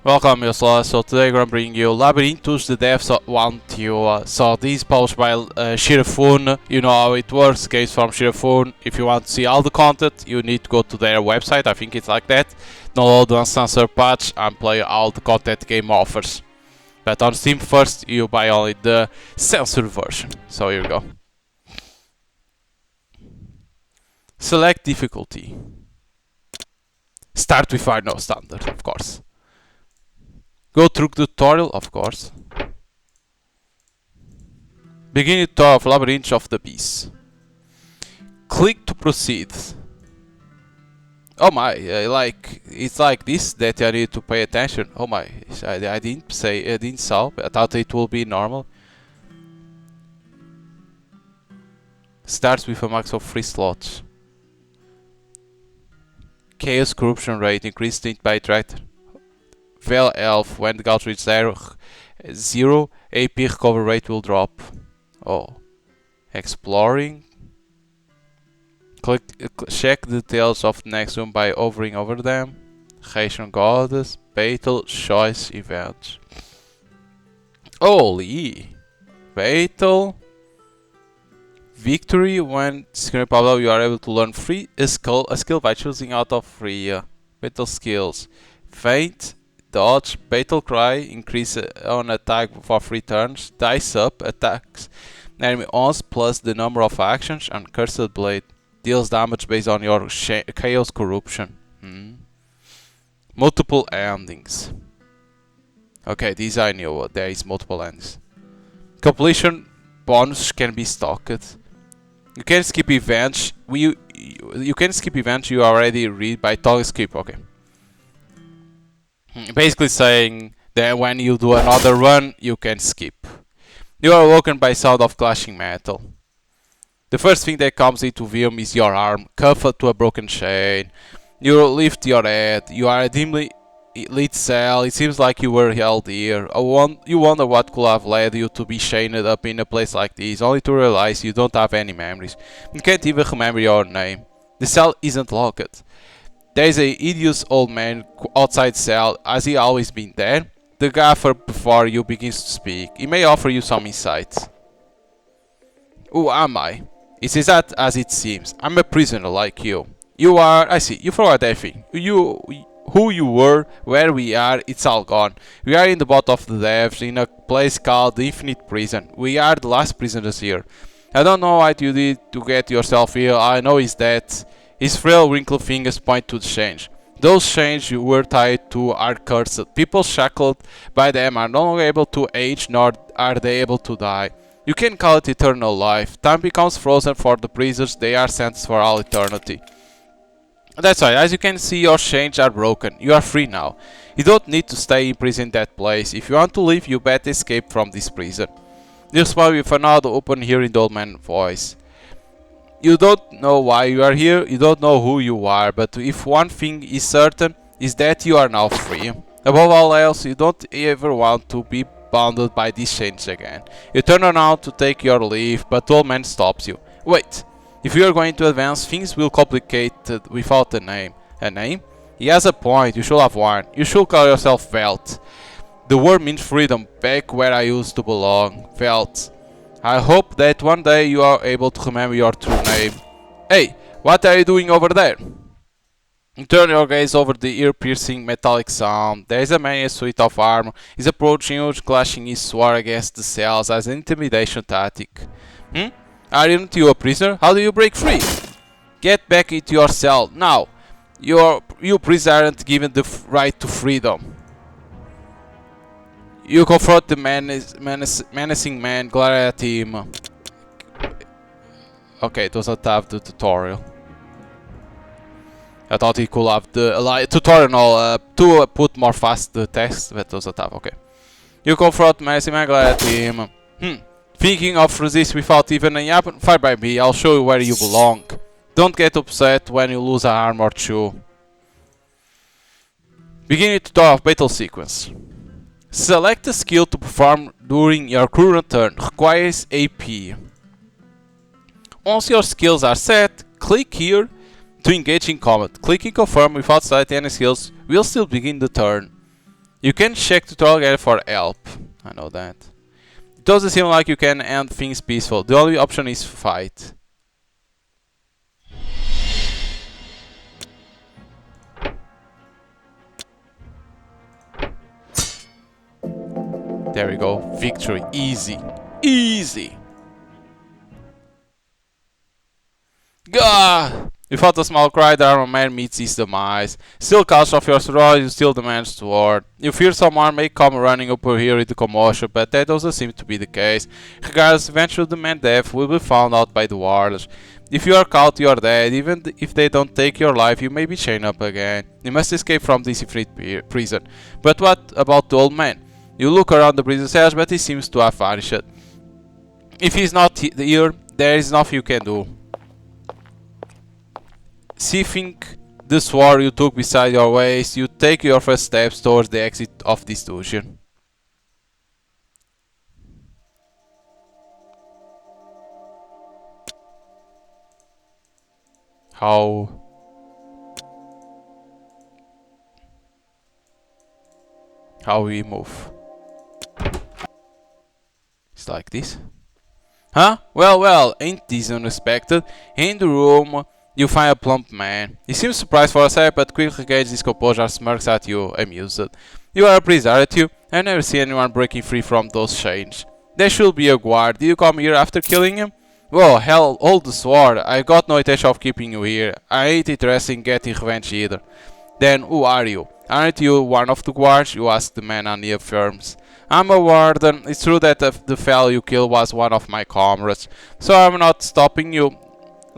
Welcome, Yosla. So today I'm gonna bring you Labyrinthos. The devs want you. So this post by Shirafun. You know how it works. Case from Shirafun. If you want to see all the content, you need to go to their website. I think it's like that. Download the uncensored patch and play all the content the game offers. But on Steam first, you buy only the censored version. So here we go. Select difficulty. Start with no standard, of course. Go through the tutorial, of course. Begin the tutorial of Labyrinth of the Beast. Click to proceed. Oh my, it's like this that I need to pay attention. Oh my, I didn't saw. I thought it will be normal. Starts with a max of 3 slots. Chaos corruption rate increased by tractor. Vel Elf, when the gods reach 0, AP recovery rate will drop. Oh. Exploring. Check the details of the next room by hovering over them. Ration Goddess, Battle, Choice Events. Holy! Battle. Victory, when screen pops up, you are able to learn a skill by choosing out of 3 battle skills. Feint. Dodge, Battle Cry, increase on attack for 3 turns, Dice Up, attacks enemy once plus the number of actions, and Cursed Blade, deals damage based on your Chaos Corruption. Multiple endings. Okay, these I knew, there is multiple endings. Completion bonus can be stocked. You can skip events, you can skip events you already read by toggle skip, okay. Basically saying that when you do another run, you can skip. You are awoken by sound of clashing metal. The first thing that comes into view is your arm, cuffed to a broken chain. You lift your head, you are a dimly lit cell, it seems like you were held here. You wonder what could have led you to be chained up in a place like this, only to realize you don't have any memories. You can't even remember your name. The cell isn't locked. There is a hideous old man outside cell. Has he always been there? The gaffer before you begins to speak. He may offer you some insights. Who am I? It is that as it seems. I'm a prisoner like you. You are... I see. You forgot everything. Who you were, where we are, it's all gone. We are in the bottom of the depths, in a place called the Infinite Prison. We are the last prisoners here. I don't know what you did to get yourself here. I know is that... His frail, wrinkled fingers point to the chains. Those chains you were tied to are cursed. People shackled by them are no longer able to age, nor are they able to die. You can call it eternal life. Time becomes frozen for the prisoners. They are sentenced for all eternity. That's right. As you can see, your chains are broken. You are free now. You don't need to stay in prison in that place. If you want to leave, you better escape from this prison. You respond with another open hearing the old man's voice. You don't know why you are here, you don't know who you are, but if one thing is certain, is that you are now free. Above all else, you don't ever want to be bounded by these chains again. You turn around to take your leave, but the old man stops you. Wait, if you are going to advance, things will complicate without a name. A name? He has a point, you should have one. You should call yourself Velt. The word means freedom, back where I used to belong. Velt. I hope that one day you are able to remember your true name. Hey, what are you doing over there? You turn your gaze over the ear-piercing metallic sound. There is a man in a suit of armor. He's approaching you, clashing his sword against the cells as an intimidation tactic. Aren't you a prisoner? How do you break free? Get back into your cell, now! You prisoners aren't given the right to freedom. You confront the menacing man, glare at him. Okay, it doesn't have the tutorial. I thought he could have the tutorial to put more fast the text, but it doesn't have, okay. You confront menacing man, glare at him. Thinking of resist without even a weapon? Fire by me, I'll show you where you belong. Don't get upset when you lose an arm or two. Beginning tutorial of battle sequence. Select a skill to perform during your current turn. Requires AP. Once your skills are set, click here to engage in combat. Clicking confirm without selecting any skills will still begin the turn. You can check tutorial guide for help. I know that. It doesn't seem like you can end things peaceful. The only option is fight. There we go. Victory. Easy. Easy. Gah! Without a small cry, the armored man meets his demise. Still cautious of your sword, you still demand sword. You fear someone may come running up here with the commotion, but that doesn't seem to be the case. Regardless, eventually the man's death will be found out by the warders. If you are caught, you are dead. Even if they don't take your life, you may be chained up again. You must escape from this ifrit prison. But what about the old man? You look around the prison cells, but he seems to have vanished. If he's not here, there is nothing you can do. Seizing the sword you took beside your waist, you take your first steps towards the exit of this dungeon. How we move? It's like this. Huh? Well, ain't this unexpected? In the room, you find a plump man. He seems surprised for a sec, but quickly gauges his composure, smirks at you, amused. You are a prisoner, aren't you? I've never seen anyone breaking free from those chains. There should be a guard. Did you come here after killing him? Whoa, hell, hold the sword. I've got no intention of keeping you here. I ain't interested in getting revenge either. Then, who are you? Aren't you one of the guards? You asked the man, and he affirms. I'm a warden. It's true that the fellow you killed was one of my comrades, so I'm not stopping you.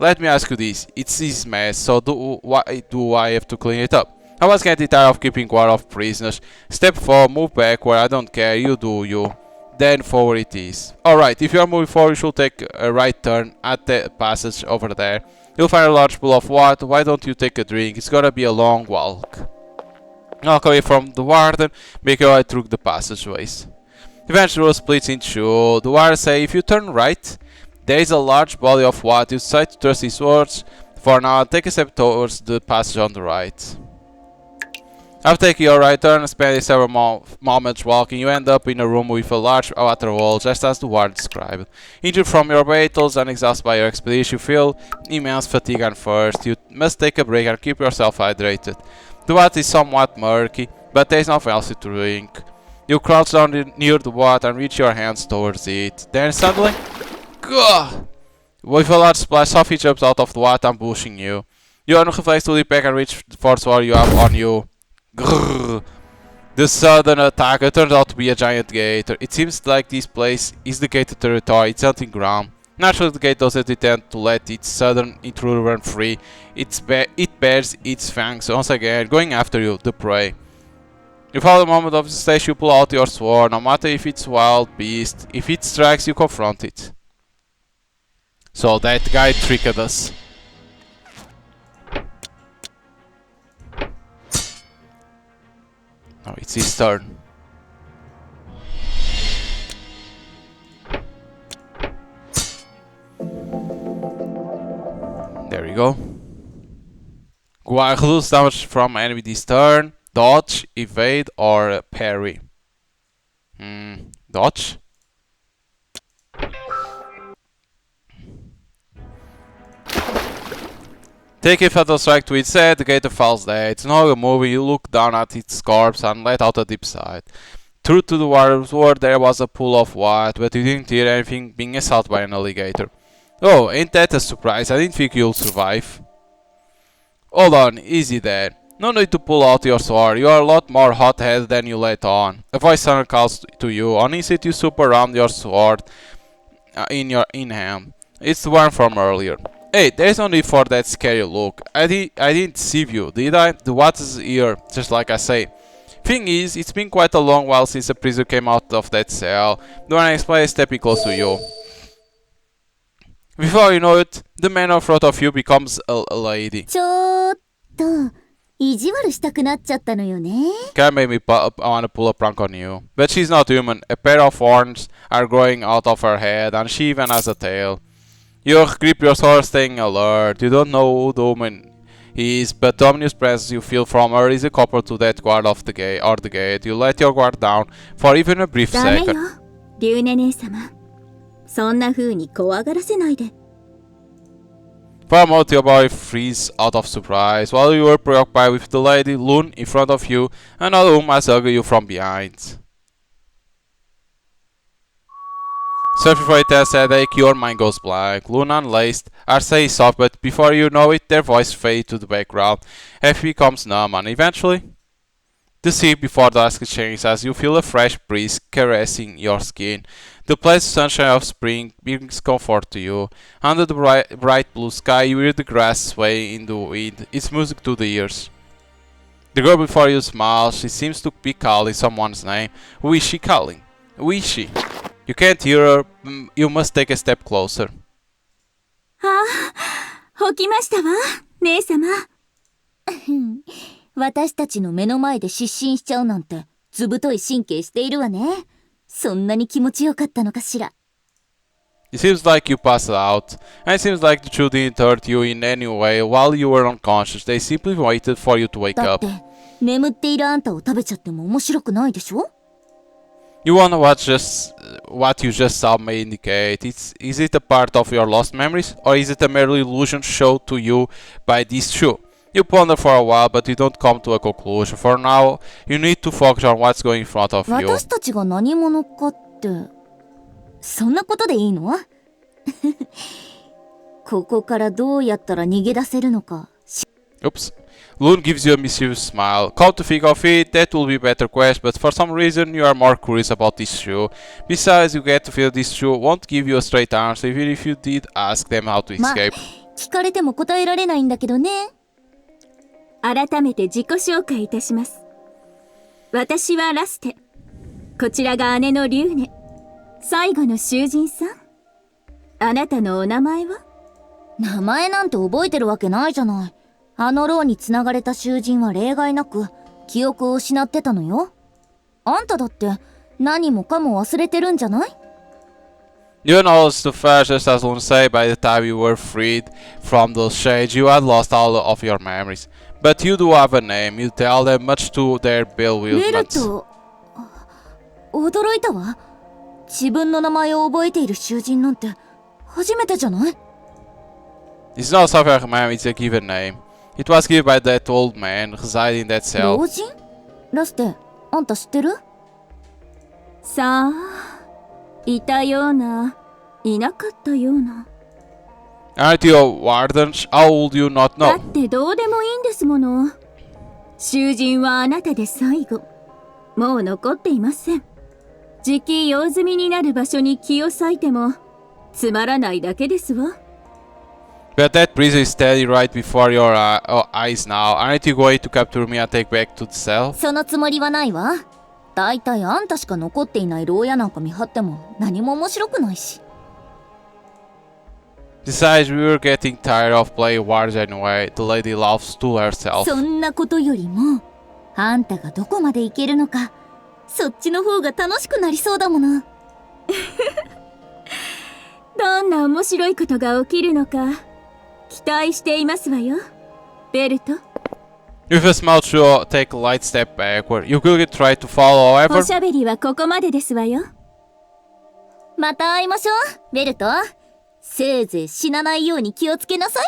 Let me ask you this. It's his mess, so why do I have to clean it up? I was getting tired of keeping guard of prisoners. Step forward, move backward, I don't care, you do you. Then forward it is. Alright, if you are moving forward, you should take a right turn at the passage over there. You'll find a large pool of water. Why don't you take a drink? It's gonna be a long walk. Walk away from the warden, make your way through the passageways. Eventually, the road splits in two. The wardens say if you turn right, there is a large body of water. You decide to trust his words for now and take a step towards the passage on the right. After taking your right turn and spending several moments walking, you end up in a room with a large water hole, just as the warden described. Injured from your battles and exhausted by your expedition, you feel immense fatigue and thirst. You must take a break and keep yourself hydrated. The water is somewhat murky, but there is nothing else to drink. You crouch down near the water and reach your hands towards it. Then suddenly, gah! With a large splash, Sophie jumps out of the water, ambushing you. You unreflex to leap back and reach for the sword you have on you. Grrr. The sudden attacker turns out to be a giant gator. It seems like this place is the gator territory, its hunting ground. Naturally, the gator doesn't intend to let its southern intruder run free. It bares its fangs once again, going after you, the prey. Without a moment of hesitation, you pull out your sword, no matter if it's a wild beast. If it strikes, you confront it. So that guy tricked us. Now it's his turn. There we go. Reduce damage from enemy this turn. Dodge, evade, or parry. Dodge. Take a fatal strike to its head, the gator falls dead. It's no longer moving, you look down at its corpse and let out a deep sigh. True to the warrior's word, there was a pool of water, but you didn't hear anything being assaulted by an alligator. Oh, ain't that a surprise? I didn't think you'll survive. Hold on, easy there. No need to pull out your sword, you are a lot more hot-headed than you let on. A voice suddenly calls to you. On instinct you swoop around your sword in hand. It's the one from earlier. Hey, there's no need for that scary look. I didn't deceive you, did I? The water's here, just like I say. Thing is, it's been quite a long while since a prisoner came out of that cell. The one I explain is stepping close to you. Before you know it, the man in front of you becomes a lady. Kinda made me wanna pull a prank on you. But she's not human. A pair of horns are growing out of her head and she even has a tail. You grip your sword, staying alert. You don't know who the woman he is, but the ominous presence you feel from her is a couple to that guard of the gate or the gate. You let your guard down for even a brief ダメよ second. リュウネ姉様そんな風に怖がらせないで For a moment your body freezes out of surprise, while you are preoccupied with the lady Loon in front of you and another who must hug you from behind. Searching for a test headache, your mind goes blank. Loon unlaced, Arcee soft, but before you know it, their voice fades to the background. Effie becomes numb, and eventually, the sea before dusk changes as you feel a fresh breeze caressing your skin. The pleasant sunshine of spring brings comfort to you. Under the bright blue sky, you hear the grass sway in the wind, its music to the ears. The girl before you smiles. She seems to be calling someone's name. Who is she calling? Who is she? You can't hear her. You must take a step closer. ああ起きましたわ姉様私たちの目の前で失神しちゃうなんてずぶとい神経しているわねそんなに気持ちよかったのかしら It seems like you passed out, and it seems like the two didn't hurt you in any way while you were unconscious. They simply waited for you to wake だっ up. て眠っているあんたを食べちゃっても面白くないでしょ You wonder what you just saw may indicate. Is it a part of your lost memories, or is it a merely illusion shown to you by these two? You ponder for a while, but you don't come to a conclusion. For now, you need to focus on what's going in front of you. 私たちが何者かってそんなことでいいのここからどうやったら逃げ出せるのか Oops. Loon gives you a mischievous smile. Come to think of it, that will be a better quest, but for some reason you are more curious about this shoe. Besides, you get to feel this shoe won't give you a straight answer even if you did ask them how to escape. 聞かれても答えられないんだけどね改めて自己紹介いたします私はラステこちらが姉のリュウネ最後の囚人さんあなたのお名前は名前なんて覚えてるわけないじゃないあの牢に繋がれた囚人は例外なく記憶を失ってたのよあんただって何もかも忘れてるんじゃない You noticed the first, just as Loon said, by the time you were freed from those shades, you had lost all of your memories. But you do have a name, you tell them much to their ベル bewilderment. ト驚いたわ自分の名前を覚えている囚人なんて初めてじゃない It's not something I remember, it's a given name. It was given by that old man residing in that cell. 老人ラステあんた知ってるさあいたようないなかったような Aren't you a warden? How would you not だっ know? てどうでもいいんですもの囚人はあなたで最後もう残っていませんじき用済みになる場所に気を割いてもつまらないだけですわ But that prison is steady right before your eyes now. Aren't you going to capture me and take back to the cell? そのつもりはないわだいたいあんたしか残っていない牢屋なんか見張っても何も面白くないし Besides, we were getting tired of playing wards anyway. The lady laughs to herself. そんなことよりもあんたがどこまで行けるのかそっちの方が楽しくなりそうだものどんな面白いことが起きるのか期待していますわよベルト With a smile, you take a light step backward. You could try to follow, お however. しゃべりはここまでですわよまた会いましょうベルトせいぜい死なないように気をつけなさい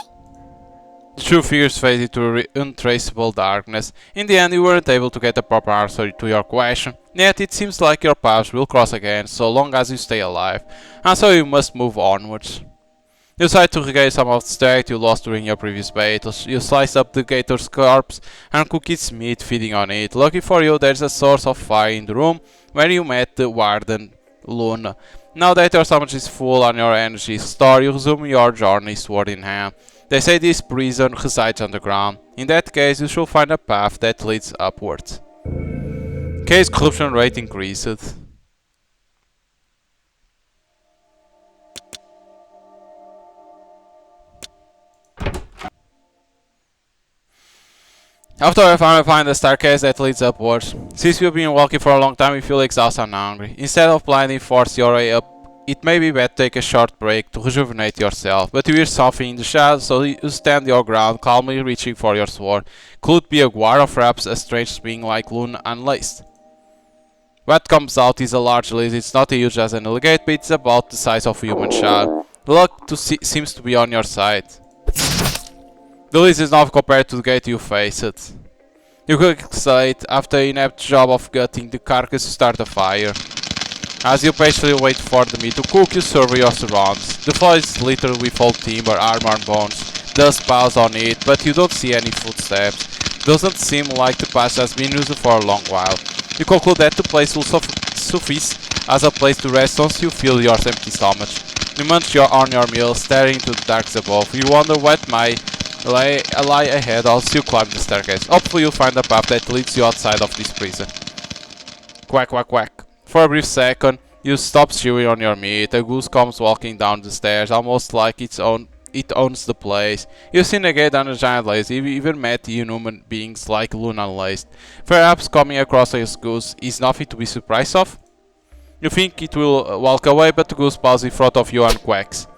The two figures fade into untraceable darkness. In the end, you weren't able to get a proper answer to your question. Yet it seems like your paths will cross again, so long as you stay alive. And so you must move onwards. You try to regain some of the strength you lost during your previous battles. You slice up the gator's corpse and cook its meat, feeding on it. Lucky for you, there's a source of fire in the room where you met the warden, Luna. Now that your stomach is full and your energy is stored, you resume your journey sword in hand. They say this prison resides underground. In that case, you should find a path that leads upwards. Case corruption rate increased. After I finally find the staircase that leads upwards. Since you've been walking for a long time, you feel exhausted and hungry. Instead of blindly force your way up it may be better to take a short break to rejuvenate yourself, but you hear something in the shadows, so you stand your ground, calmly reaching for your sword. Could be a guard or perhaps a strange being like Loon Unlaced. What comes out is a large lizard. It's not as huge as an alligator, but it's about the size of a human child. Luck seems to be on your side. The lizard is not compared to the gate you face it. You quickly accelerate. After an inept job of gutting the carcass, you start a fire. As you patiently wait for the meat to cook, you survey your surroundings. The floor is littered with old timber, armor and bones. Dust piles on it, but you don't see any footsteps. Doesn't seem like the passage has been used for a long while. You conclude that the place will suffice as a place to rest once you fill your empty stomach. You munch on your meal, staring into the darks above. You wonder what might lie ahead as you climb the staircase. Hopefully you'll find a path that leads you outside of this prison. Quack, quack, quack. For a brief second, you stop chewing on your meat. A goose comes walking down the stairs, almost like it owns the place. You've seen a gate under giant lace. You've even met human beings like Loon Unlaced. Perhaps coming across a goose is nothing to be surprised of. You think it will walk away, but the goose pauses in front of you and quacks.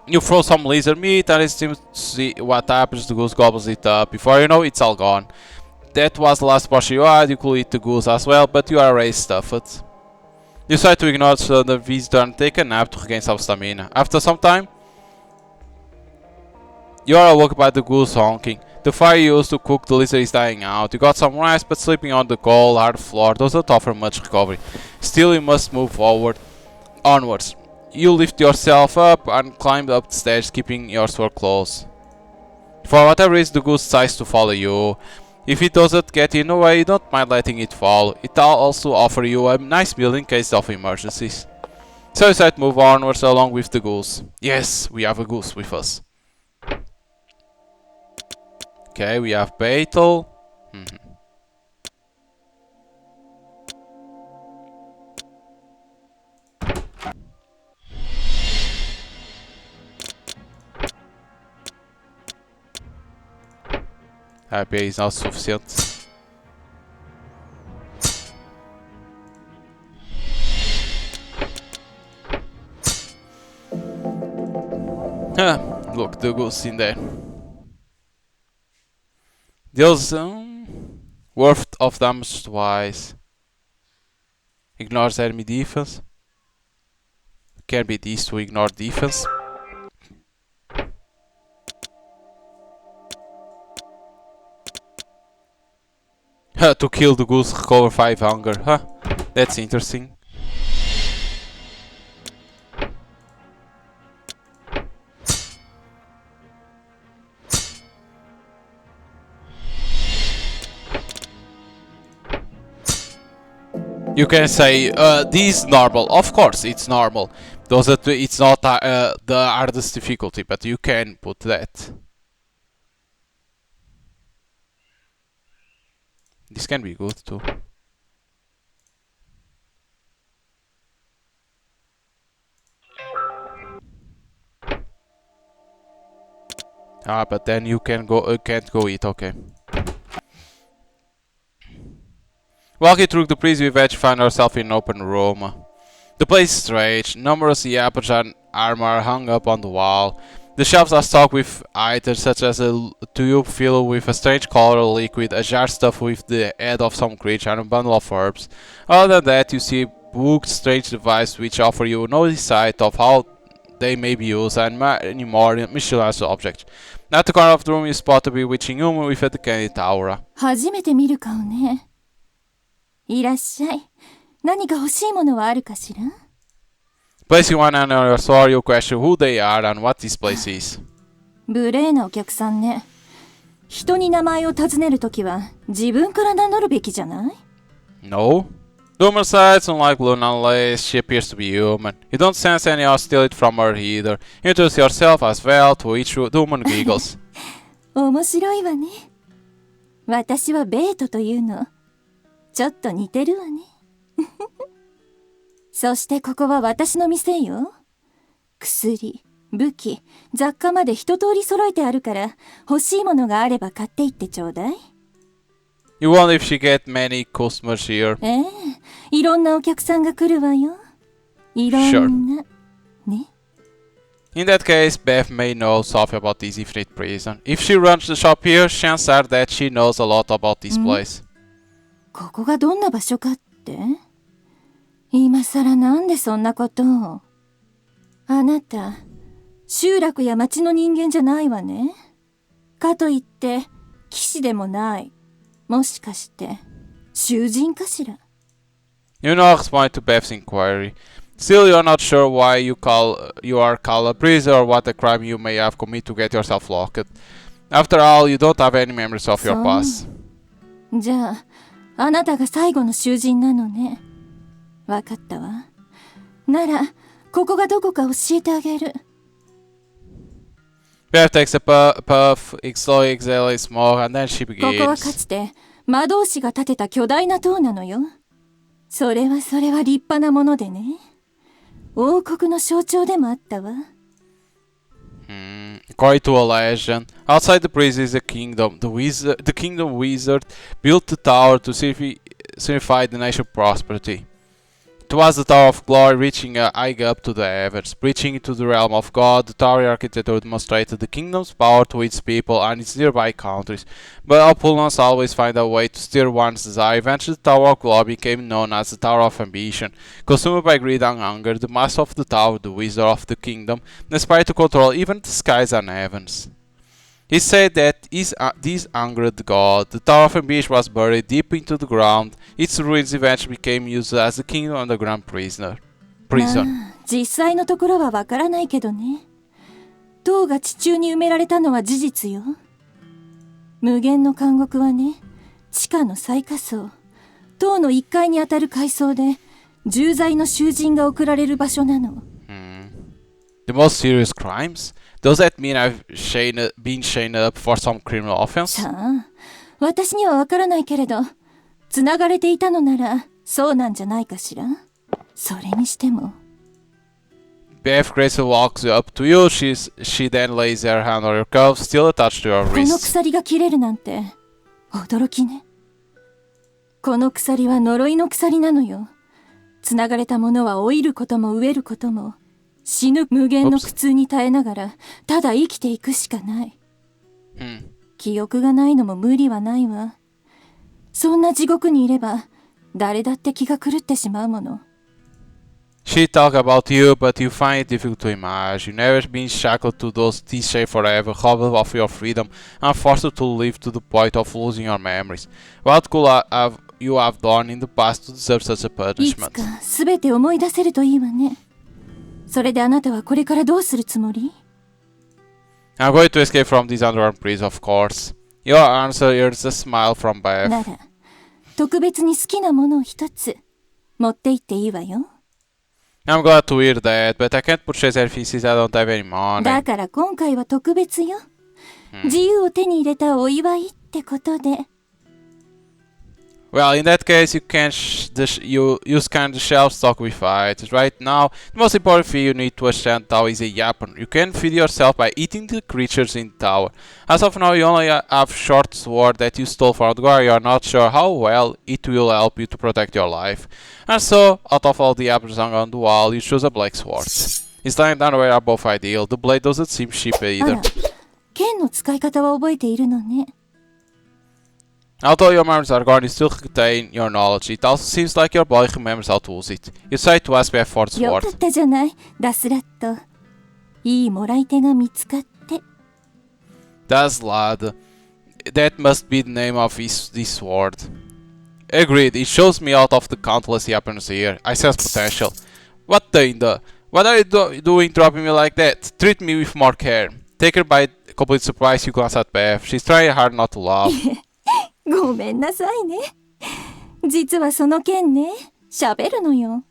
You throw some lizard meat and it seems to see what happens. The goose gobbles it up. Before you know, it's all gone. That was the last portion you had. You could eat the goose as well, but you are already stuffed. You decide to ignore the visitor and take a nap to regain some stamina. After some time, you are awoke by the goose honking. The fire you used to cook the lizard is dying out. You got some rest, but sleeping on the cold, hard floor doesn't offer much recovery. Still, you must move onwards. You lift yourself up and climb up the stairs, keeping your sword close. For whatever reason, the goose decides to follow you. If it doesn't get in the way, you don't mind letting it fall. It will also offer you a nice meal in case of emergencies. So you decide to move onwards along with the goose. Yes, we have a goose with us. Okay, we have Beetle. Happy is not sufficient. Look, the goose in there. Deals worth of damage twice. Ignores enemy defense. Can be these to ignore defense. To kill the goose, recover 5 hunger. Huh, that's interesting. You can say, this is normal. Of course, it's normal. It's not the hardest difficulty, but you can put that. This can be good too. But then you can't go eat. Okay. Walking through the prison, we eventually find ourselves in an open room. The place is strange. Numerous weapons and armor hung up on the wall. The shelves are stocked with items such as a tube filled with a strange color liquid, a jar stuffed with the head of some creature, and a bundle of herbs. Other than that, you see books, strange devices which offer you no insight of how they may be used, and many more mysterious objects. At the corner of the room, you spot a bewitching woman with a decayed aura. 初めて見る顔ね。いらっしゃい。何か欲しいものはあるかしら？ Placing one hand on your sword, you question who they are and what this place is. 無礼なお客さんね。人に名前を尋ねるときは自分から名乗るべきじゃない？ No. The woman says, unlike Loon Unlaced, she appears to be human. You don't sense any hostility from her either. Introduce yourself as well, to which the woman giggles. 面白いわね。私はベートというの。ちょっと似てるわね。そしてここは私の店よ。薬、武器、雑貨まで一通り揃えてあるから、欲しいものがあれば買っていってちょうだい。You wonder if she get many customers here. いろんなお客さんが来るわよ。いろんな、ね。In that case, Beth may know something about this infinite prison. If she runs the shop here, chances are that she knows a lot about this place. ここがどんな場所かって？今さらなんでそんなことを？あなた、集落や町の人間じゃないわね。かといって、騎士でもない。もしかして、囚人かしら？ You now respond to Beth's inquiry. Still, you are not sure why you are called a prisoner or what a crime you may have committed to get yourself locked. After all, you don't have any memories of your past. じゃあ、あなたが最後の囚人なのね。わかったわ。なら、ここがどこか教えてあげる。Beth takes a puff, slowly exhales smoke, and then she ここはか begins. つて魔導士が建てた巨大な塔なのよ。それは立派なものでね。王国の象徴でもあったわ。According to a legend, outside the prison is a kingdom. The kingdom wizard built the tower to signify the nation's prosperity. It was the Tower of Glory, reaching high up to the heavens. Reaching into the realm of God, the tower architecture demonstrated the kingdom's power to its people and its nearby countries. But opponents always find a way to steer one's desire. Eventually, the Tower of Glory became known as the Tower of Ambition. Consumed by greed and hunger, the master of the tower, the wizard of the kingdom, aspired to control even the skies and heavens. He said that this angered God. The Tower of Ambition was buried deep into the ground. Its ruins eventually became used as the kingdom underground prison. 実際のところはわからないけどね。塔が地中に埋められたのは事実よ。無限の監獄はね、地下の最下層、塔の1階にあたる階層で、重罪の囚人が送られる場所なの。The most serious crimes? Does that mean I've been chained up for some criminal offense? さあ、私にはわからないけれど、繋がれていたのなら、そうなんじゃないかしら。それにしても。Beth gracefully walks up to you. She then lays her hand on your cuff, still attached to your この wrist. 鎖が切れるなんて、驚きね。この鎖は呪いの鎖なのよ。繋がれたものは老いることも飢えることも、死ぬ無限の苦痛に耐えながら、ただ生きていくしかない。記憶がないのも無理はないわ。そんな地獄にいれば、誰だって気が狂ってしまうもの。She talk about you, but you find it difficult to imagine. You've never been shackled to this shape forever, robbed of your freedom, and forced to live to the point of losing your memories. What could you have done in the past to deserve such a いつ punishment? か全て思い出せるといいわね。それであなたはこれからどうするつもり？ I'm going to escape from this underground prison, of course. Your answer earns a smile from な Beth. ら、特別に好きなものを一つ持って行っていいわよ。I'm glad to hear that, but I can't purchase everything since I don't have any money. だから今回は特別よ。自由を手に入れたお祝いってことで。Well, in that case, you can you scan the shelf stock with items. Right now, the most important thing you need to understand Tao is a Japan. You can feed yourself by eating the creatures in the tower. As of now, you only have short sword that you stole from Edgar. You are not sure how well it will help you to protect your life. And so, out of all the apples hung on the wall, you choose a black sword. Its length and weight are both ideal. The blade doesn't seem cheap あ either. ら、剣の使い方は覚えているのね。Although your memories are gone, you still retain your knowledge. It also seems like your body remembers how to use it. You decide to ask Beth for the よ sword. かったじゃない、ダスラット。いいもらい手が見つかって。That's lad. That must be the name of this sword. Agreed, it shows me out of the countless weapons here. I sense potential. What the? What are you doing dropping me like that? Treat me with more care. Taken by complete surprise, you glance at Beth. She's trying hard not to laugh. ごめんなさいね。実はその剣ね、喋るのよ。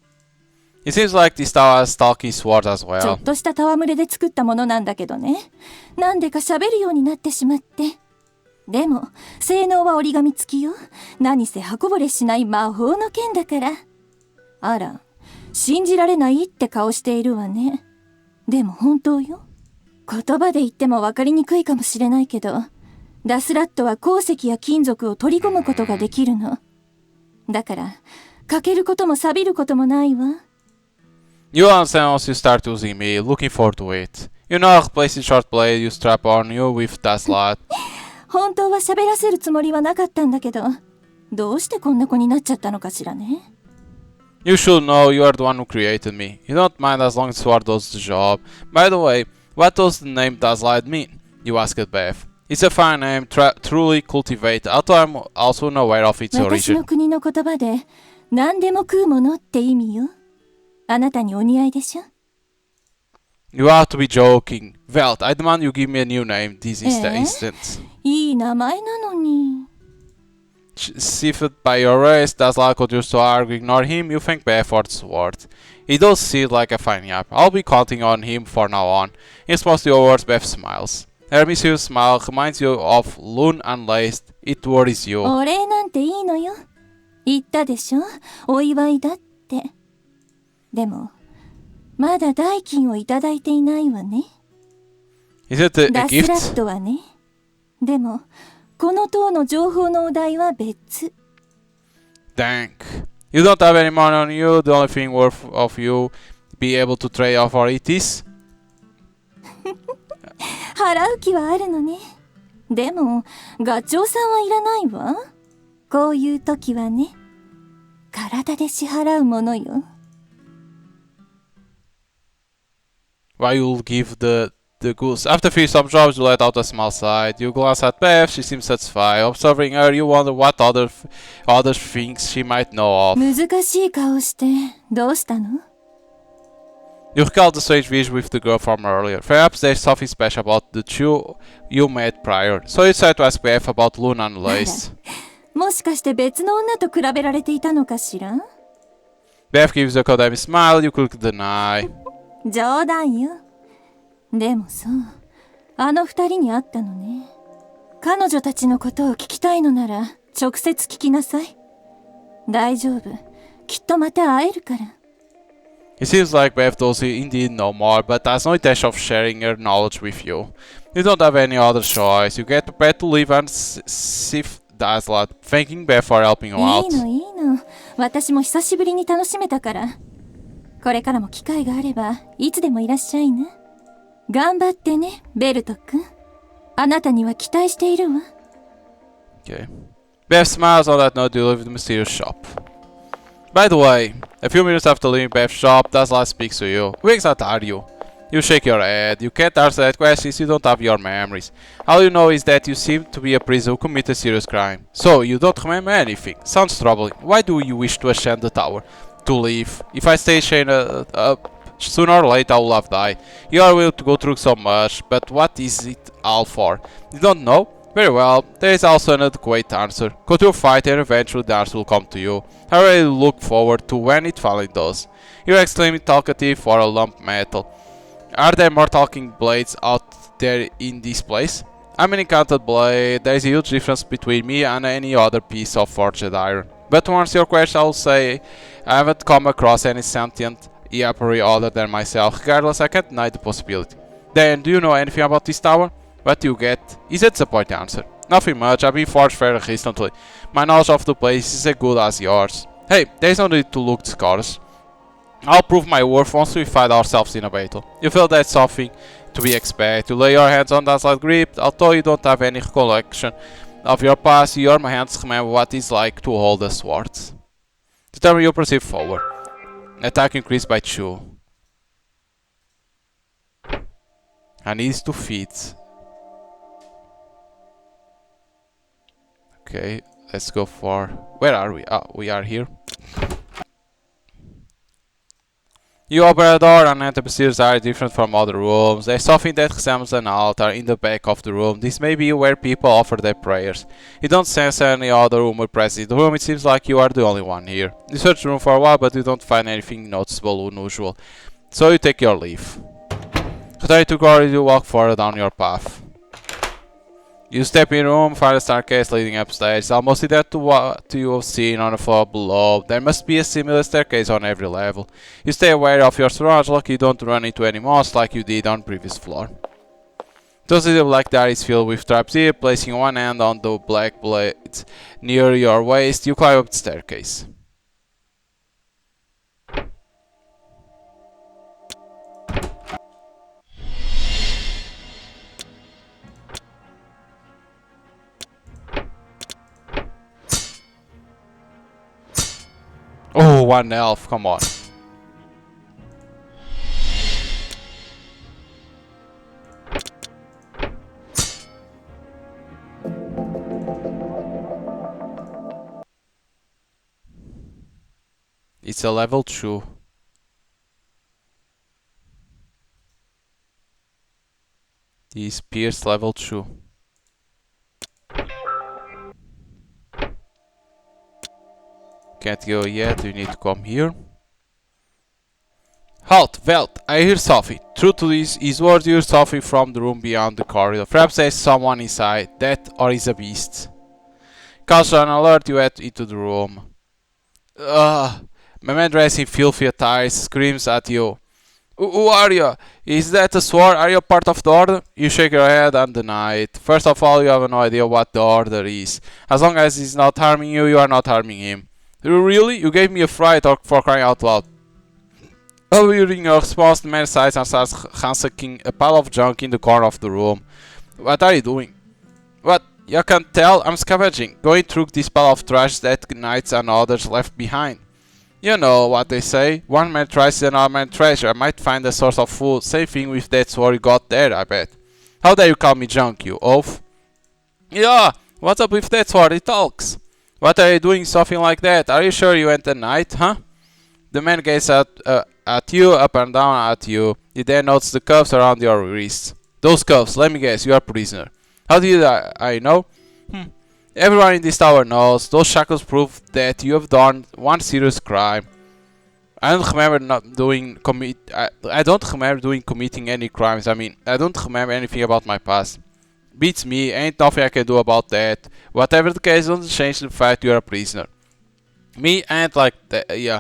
It seems like this tower has talking swords as ちょ well. っとした戯れで作ったものなんだけどね。なんでか喋るようになってしまって。でも、性能は折り紙付きよ。何せ刃こぼれしない魔法の剣だから。あら、信じられないって顔しているわね。でも本当よ。言葉で言っても分かりにくいかもしれないけど、ダスラットは鉱石や金属を取り込むことができるの。だから、欠けることも錆びることもないわ。You understand once you start using me, looking forward to it. You know, replacing short blade you strap on you with that lot. 本当は喋らせるつもりはなかったんだけど、どうしてこんな子になっちゃったのかしらね。You should know you are the one who created me. You don't mind as long as Sword does the job. By the way, what does the name Dazlight mean? You asked Beth. It's a fine name, truly cultivated, although I'm also unaware of its 私 origin. の国の言葉で、何でも食うものって意味よ。あなたにお似合いでしょ。You ought to be joking. Velt, I demand you give me a new name this instant. いい名前なのに。Siffed by your race, Dazlight continues to argue. Ignore him, you thank Beth for the sword. He does seem like a fine yap. I'll be counting on him from now on. In response to your words, Beth smiles. Her mischievous smile reminds you of Loon Unlaced. It worries you. お礼なんていいのよ。言ったでしょ、お祝いだって。でも、まだ代金をいただいていないわね。Is it a ダスラッ gift? トはね。でも、この塔の情報のお題は別。Dank. You don't have any money on you. The only thing worth of you be able to trade off for it is. 払う気はあるのね。でも、ガチョウさんはいらないわ。こういう時はね、体で支払うものよ。Why you'll give the goose. After finishing some jobs, you let out a small sigh. You glance at Beth. She seems satisfied. Observing her, you wonder what other things she might know of. 難しい顔して、どうしたの？ You recall the strange vision with the girl from earlier. Perhaps there's something special about the two you met prior. So you decide to ask Beth about Luna and Lace. もしかして別の女と比べられていたのかしら？ Beth gives a condemning smile. You could deny. 冗談よ。でもそう、あの二人に会ったのね。彼女たちのことを聞きたいのなら直接聞きなさい。大丈夫。きっとまた会えるから。It seems like Beth does indeed know more, but has no intention of sharing her knowledge with you. You don't have any other choice. You get prepared to leave and sift Dazzler, thanking Beth for helping you い out. いのいいの。私も久しぶりに楽しめたから。これからも機会があればいつでもいらっしゃいな。頑張ってね、ベルト君。あなたには期待しているわ。Okay. Beth smiles on that note. You leave the mysterious shop. By the way, a few minutes after leaving Beth's shop, Dazzler speaks to you. Who exactly are you? You shake your head. You can't answer that question since you don't have your memories. All you know is that you seem to be a prisoner who committed a serious crime. So, you don't remember anything. Sounds troubling. Why do you wish to ascend the tower? To leave. If I stay chained up, sooner or later I will have died. You are willing to go through so much, but what is it all for? You don't know? Very well, there is also an adequate answer. Continue fighting and eventually the answer will come to you. I really look forward to when it finally does. You're extremely talkative for a lump metal. Are there more talking blades out there in this place? I'm an encountered blade. There is a huge difference between me and any other piece of forged iron. But to answer your question, I will say I haven't come across any sentient Yapari other than myself. Regardless, I can't deny the possibility. Then, do you know anything about this tower? What you get is a disappointing answer. Nothing much. I've been forged very recently. My knowledge of the place is as good as yours. Hey, there's no need to look scarce. I'll prove my worth once we find ourselves in a battle. You feel that's something to be expected. You lay your hands on that slight grip. Although you don't have any recollection of your past, your hands remember what it's like to hold a sword. Determine you proceed forward. Attack increased by 2. I need to feet. Okay, let's go for... Where are we? Ah, we are here. You open a door and enter the stairs are different from other rooms. There's something that resembles an altar in the back of the room. This may be where people offer their prayers. You don't sense any other woman present in the room. It seems like you are the only one here. You search the room for a while, but you don't find anything noticeable or unusual. So you take your leave. Returning to glory, you walk further down your path. You step in the room, find a staircase leading upstairs, almost identical to what you have seen on the floor below. There must be a similar staircase on every level. You stay aware of your surroundings, lucky you don't run into any monsters like you did on the previous floor. The black dart is filled with traps here. Placing one hand on the black blade near your waist, you climb up the staircase. Oh, 1 elf, come on. It's a level 2. These Pierce level 2. Can't go yet, you need to come here. Halt, Velt, I hear Sophie. True to this, his words hear Sophie from the room beyond the corridor. Perhaps there's someone inside, that or is a beast. Caution alert, you head into the room. Ugh. My man dressed in filthy attire screams at you. Who are you? Is that a sword? Are you part of the order? You shake your head and deny it. First of all, you have no idea what the order is. As long as he's not harming you, you are not harming him. Really? You gave me a fright for crying out loud. Overhearing your response, the man sighs and starts ransacking a pile of junk in the corner of the room. What are you doing? What? You can't tell? I'm scavenging, going through this pile of trash that knights and others left behind. You know what they say, one man tries another man treasure. I might find a source of food. Same thing with that sword you got there, I bet. How dare you call me junk, you oaf? Yeah, what's up with that sword? It talks. What are you doing something like that? Are you sure you ain't a knight, huh? The man gazes at you, up and down at you. He then notes the cuffs around your wrists. Those cuffs, let me guess, you are a prisoner. How did I know? Everyone in this tower knows. Those shackles prove that you have done one serious crime. I don't remember committing any crimes. I mean, I don't remember anything about my past. Beats me, ain't nothing I can do about that. Whatever the case, doesn't change the fact you're a prisoner. Me ain't like that, yeah.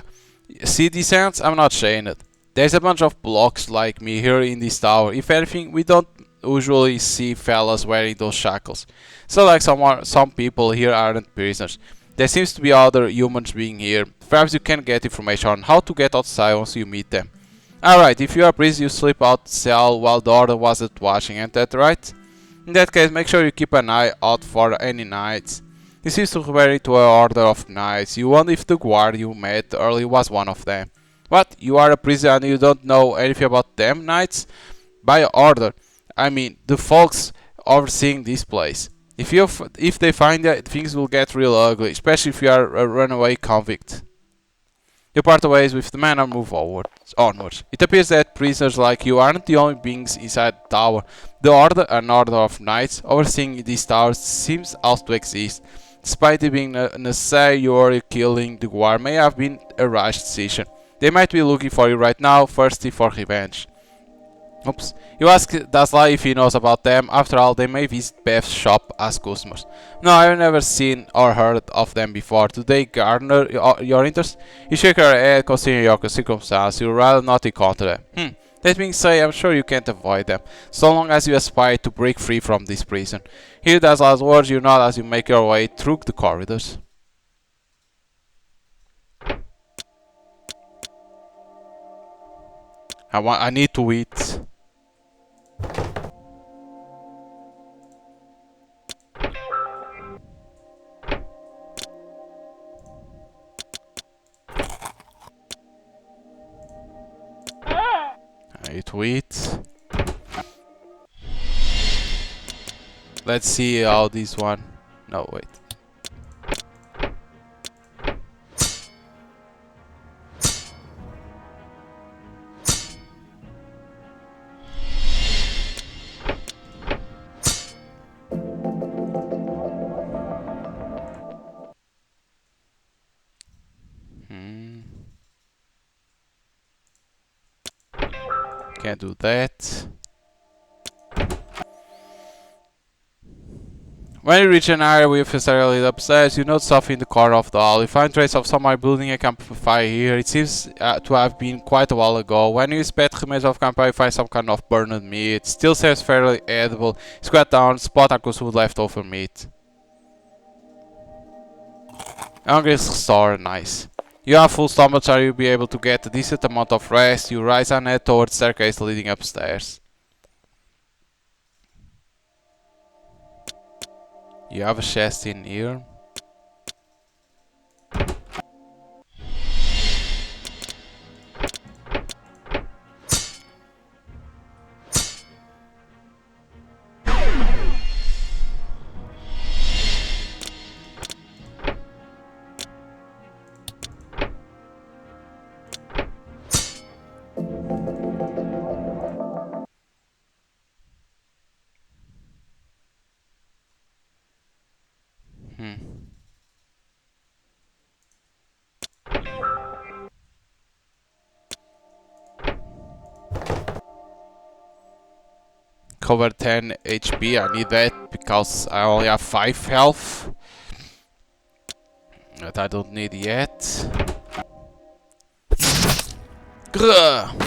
See these hands? I'm not saying it. There's a bunch of blocks like me here in this tower. If anything, we don't usually see fellas wearing those shackles. So like some people here aren't prisoners. There seems to be other humans being here. Perhaps you can get information on how to get outside once you meet them. Alright, if you're a prisoner you slip out the cell while the order wasn't watching, ain't that right? In that case, make sure you keep an eye out for any knights. He seems to refer to an order of knights. You wonder if the guard you met earlier was one of them. What? You are a prisoner and you don't know anything about them knights? By order. I mean, the folks overseeing this place. If they find you, things will get real ugly, especially if you are a runaway convict. You part ways with the man and move onwards. It appears that prisoners like you aren't the only beings inside the tower. The order, an order of knights overseeing these towers, seems also to exist. Despite it being necessary, your killing the guard may have been a rash decision. They might be looking for you right now, thirsty for revenge. Oops. You ask Dasla if he knows about them. After all, they may visit Beth's shop as customers. No, I've never seen or heard of them before. Do they garner your interest? You shake your head, considering your circumstance. You'd rather not encounter them. That being said, I'm sure you can't avoid them, so long as you aspire to break free from this prison. Hear Dasla's words, you nod as you make your way through the corridors. I need to eat. I need to eat. Let's see how this one. No, wait. Can't do that. When you reach an area with a lit upstairs, you note something in the corner of the hall. You find traces of somebody building a campfire here. It seems to have been quite a while ago. When you inspect remains of campfire, you find some kind of burned meat. It still seems fairly edible. You squat down, spot and consume leftover meat. Hunger is restored, nice. You have full stomach, so you'll be able to get a decent amount of rest. You rise and head towards the staircase leading upstairs. You have a chest in here. recover 10 HP. I need that because I only have 5 health. That I don't need yet. Grr.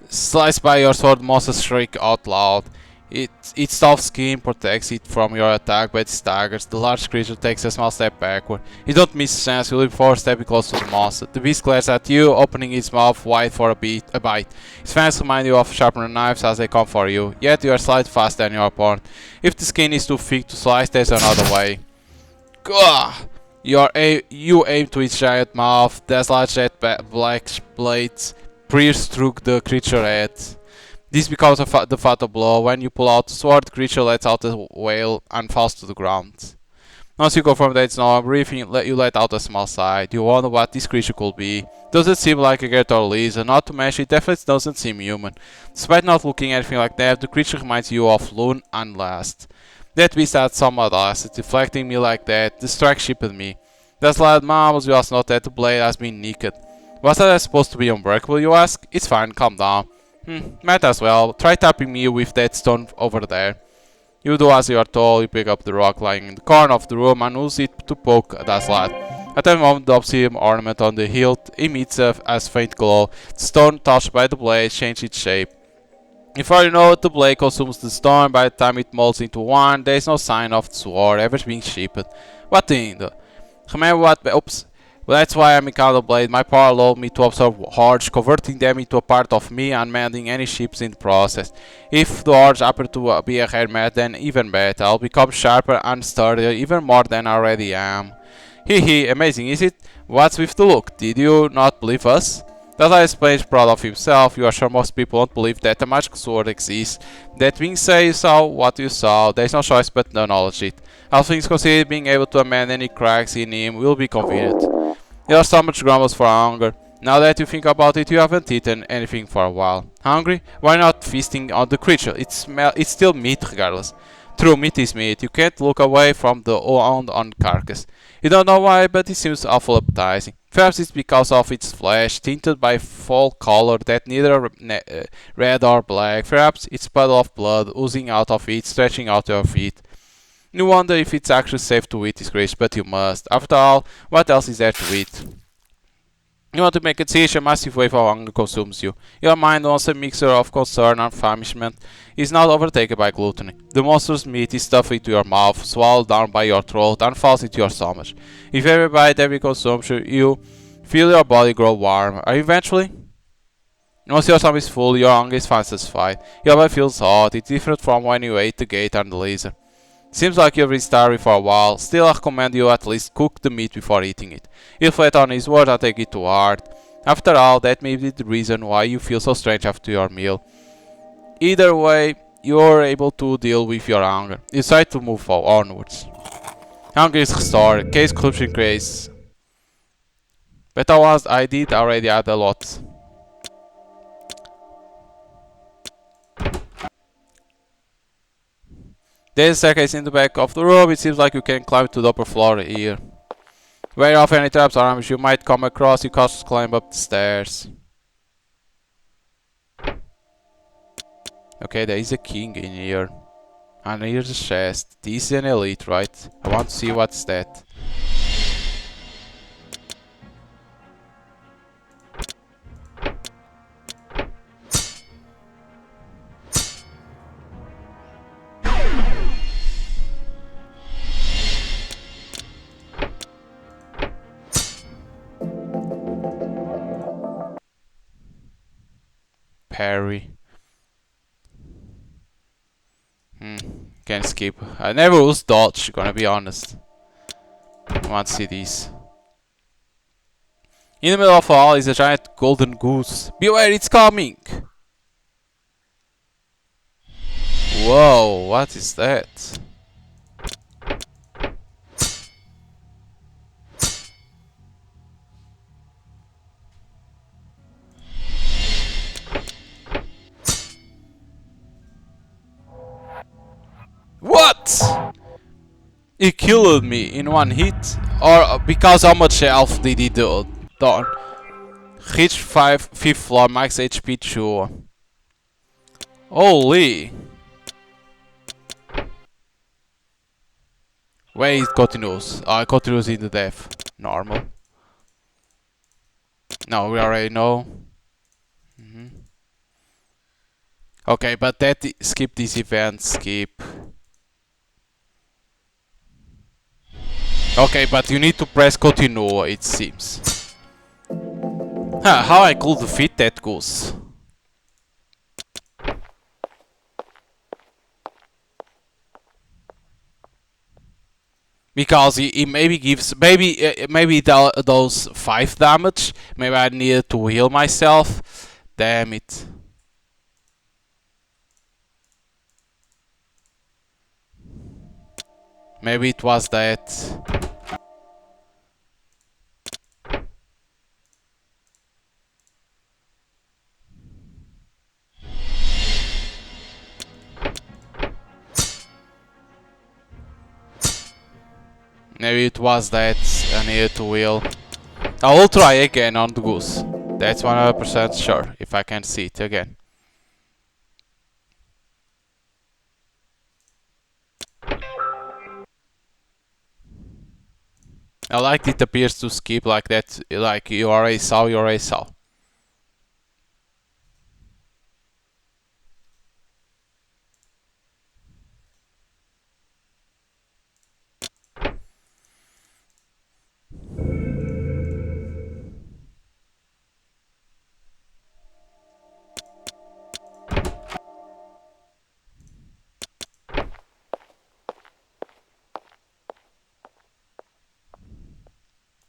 Sliced by your sword, monsters shriek out loud. Its tough skin protects it from your attack, but it staggers. The large creature takes a small step backward. You don't miss a chance, you leap forward, stepping close to the monster. The beast glares at you, opening its mouth wide for a bite. Its fangs remind you of sharpened knives as they come for you, yet you are slightly faster than your opponent. If the skin is too thick to slice, there's another way. Gah! You aim to its giant mouth, there's large jet black blades pierce through the creature's head. This becomes the fatal blow. When you pull out the sword, the creature lets out a wail and falls to the ground. Once you confirm that it's not breathing, you let out a small sigh. You wonder what this creature could be. Does it seem like a cat or lizard? Not to mention, it definitely doesn't seem human. Despite not looking anything like that, the creature reminds you of Loon and Last. That beast had some audacity, deflecting me like that. The strike shipped me. That's loud marbles, you ask not that the blade has been nicked. Was that supposed to be unbreakable, you ask? It's fine, calm down. Might as well. Try tapping me with that stone over there. You do as you are told. You pick up the rock lying in the corner of the room and use it to poke that slot. At that moment, the obsidian ornament on the hilt emits a faint glow. The stone touched by the blade changes its shape. Before you know it, the blade consumes the stone. By the time it molds into one, there is no sign of the sword ever being shipped. What in the... Remember what... Oops. Well, that's why I'm in Counter Blade. My power allowed me to absorb hordes, converting them into a part of me and mending any ships in the process. If the hordes happen to be a rare match, then even better. I'll become sharper and sturdier, even more than I already am. Hee, amazing, is it? What's with the look? Did you not believe us? Dazai explains, proud of himself. You are sure most people won't believe that a magic sword exists. That being said, you saw what you saw. There is no choice but to acknowledge it. All things considered, being able to amend any cracks in him will be convenient. Your stomach grumbles for hunger. Now that you think about it, you haven't eaten anything for a while. Hungry? Why not feasting on the creature? It's still meat regardless. True, meat is meat. You can't look away from the on carcass. You don't know why, but it seems awful appetizing. Perhaps it's because of its flesh, tinted by fall color that neither red or black. Perhaps it's puddle of blood oozing out of it, stretching out your feet. You wonder if it's actually safe to eat this creature, but you must. After all, what else is there to eat? You want to make a decision, a massive wave of hunger consumes you. Your mind, once a mixture of concern and famishment, is now overtaken by gluttony. The monster's meat is stuffed into your mouth, swallowed down by your throat, and falls into your stomach. With every bite, every consumption, you feel your body grow warm. Are you eventually? Once your stomach is full, your hunger is finally satisfied. Your body feels hot. It's different from when you ate the gate and the lizard. Seems like you've been starving for a while. Still, I recommend you at least cook the meat before eating it. He'll flat on his words and take it to heart. After all, that may be the reason why you feel so strange after your meal. Either way, you're able to deal with your hunger. You decide to move onwards. Hunger is restored. Case corruption case. But I did already add a lot. There's a staircase in the back of the room. It seems like you can climb to the upper floor here. Where of any traps or ambush you might come across, you cautiously climb up the stairs. Okay, there is a king in here. And here's a chest. This is an elite, right? I want to see what's that. Parry. Can skip. I never used dodge, gonna be honest. I want to see these. In the middle of all is a giant golden goose. Beware, it's coming! Whoa, what is that? What? He killed me in one hit? Or because how much health did he do? Reach 5th floor, max HP 2. Holy. Where it continues? It continues in the death. Normal. No, we already know. Okay, but that skip this event, skip. Okay, but you need to press continue, it seems. Huh, how I could defeat that goose? Because he maybe gives, maybe those 5 damage. Maybe I needed to heal myself. Damn it. Maybe it was that. Maybe it was that I needed to heal. I will try again on the goose. That's 100% sure, if I can see it again. I like it appears to skip like that, like you already saw, you already saw.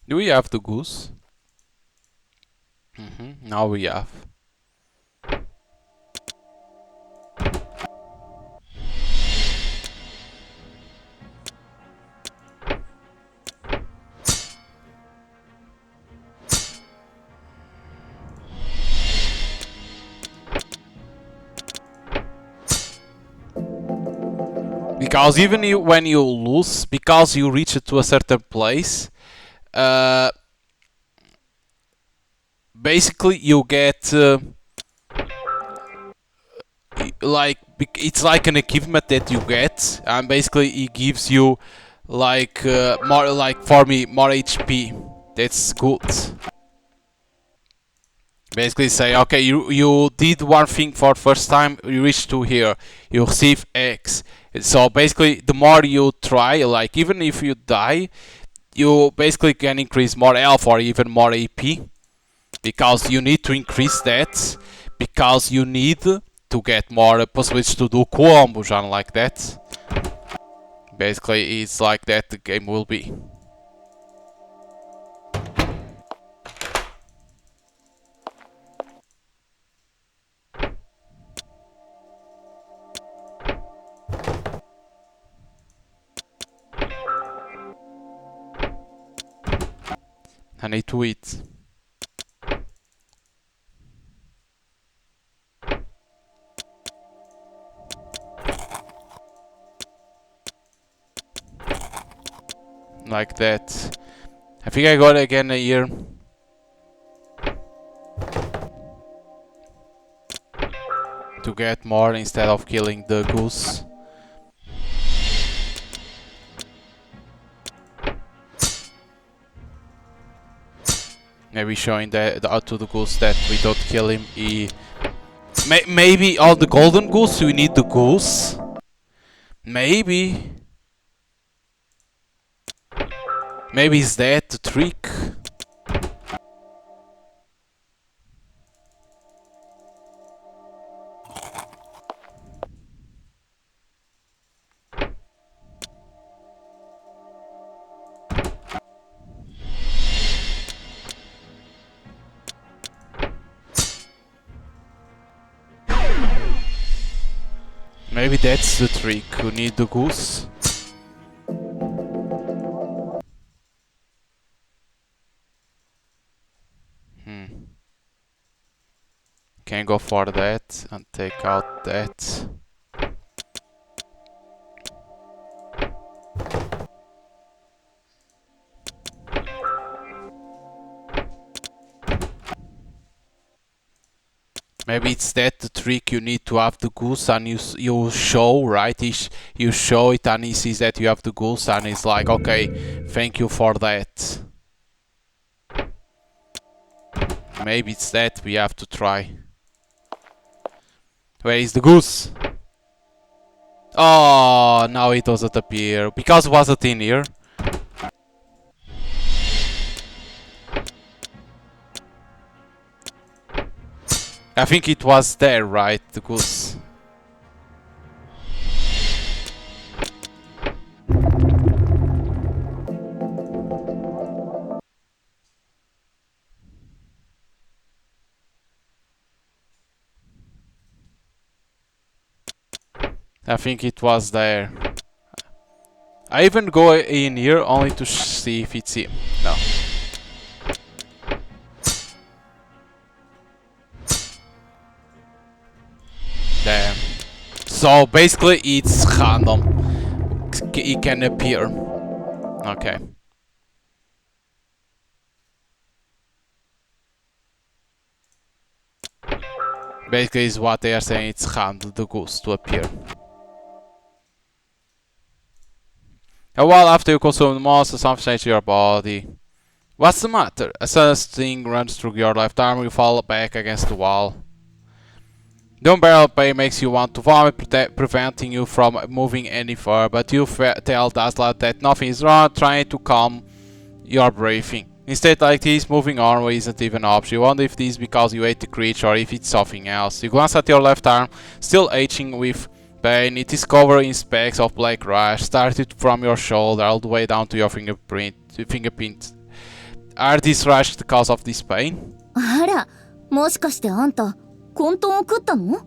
Do we have the goose? Now we have. Because even when you lose, because you reach it to a certain place, basically you get like it's like an achievement that you get, and basically it gives you like more, like for me, more HP. That's good. Basically say, okay, you did one thing for first time, you reach to here, you receive X. So basically the more you try, like even if you die, you basically can increase more health or even more AP, because you need to increase that, because you need to get more possibilities to do combos and like that. Basically it's like that the game will be. I need to eat. Like that. I think I got again a year. To get more instead of killing the goose. Maybe showing that to the goose that we don't kill him. Maybe all the golden goose, we need the goose. Maybe. Maybe is that the trick? Maybe that's the trick. We need the goose. Can go for that and take out that. Maybe it's that the trick you need to have the goose and you show, right? You show it and he sees that you have the goose and he's like, okay, thank you for that. Maybe it's that we have to try. Where is the goose? Oh, now it doesn't appear. Because was it in here? I think it was there, right? The goose. I think it was there. I even go in here only to see if it's him. No. Damn. So basically it's random. It can appear. Okay. Basically is what they are saying, it's random, the ghost to appear. A while after you consume the monster, something changes to your body. What's the matter? A sudden sting runs through your left arm, you fall back against the wall. The unbearable pain makes you want to vomit, preventing you from moving any further, but you tell Dazzler that nothing is wrong, trying to calm your breathing. Instead, like this, moving on isn't even an option. You wonder if this is because you ate the creature or if it's something else. You glance at your left arm, still aching with pain. It is covered in specks of black rash, started from your shoulder all the way down to your fingerprint. Are these rashes the cause of this pain? あら、もしかしてあんた、混沌を食ったの？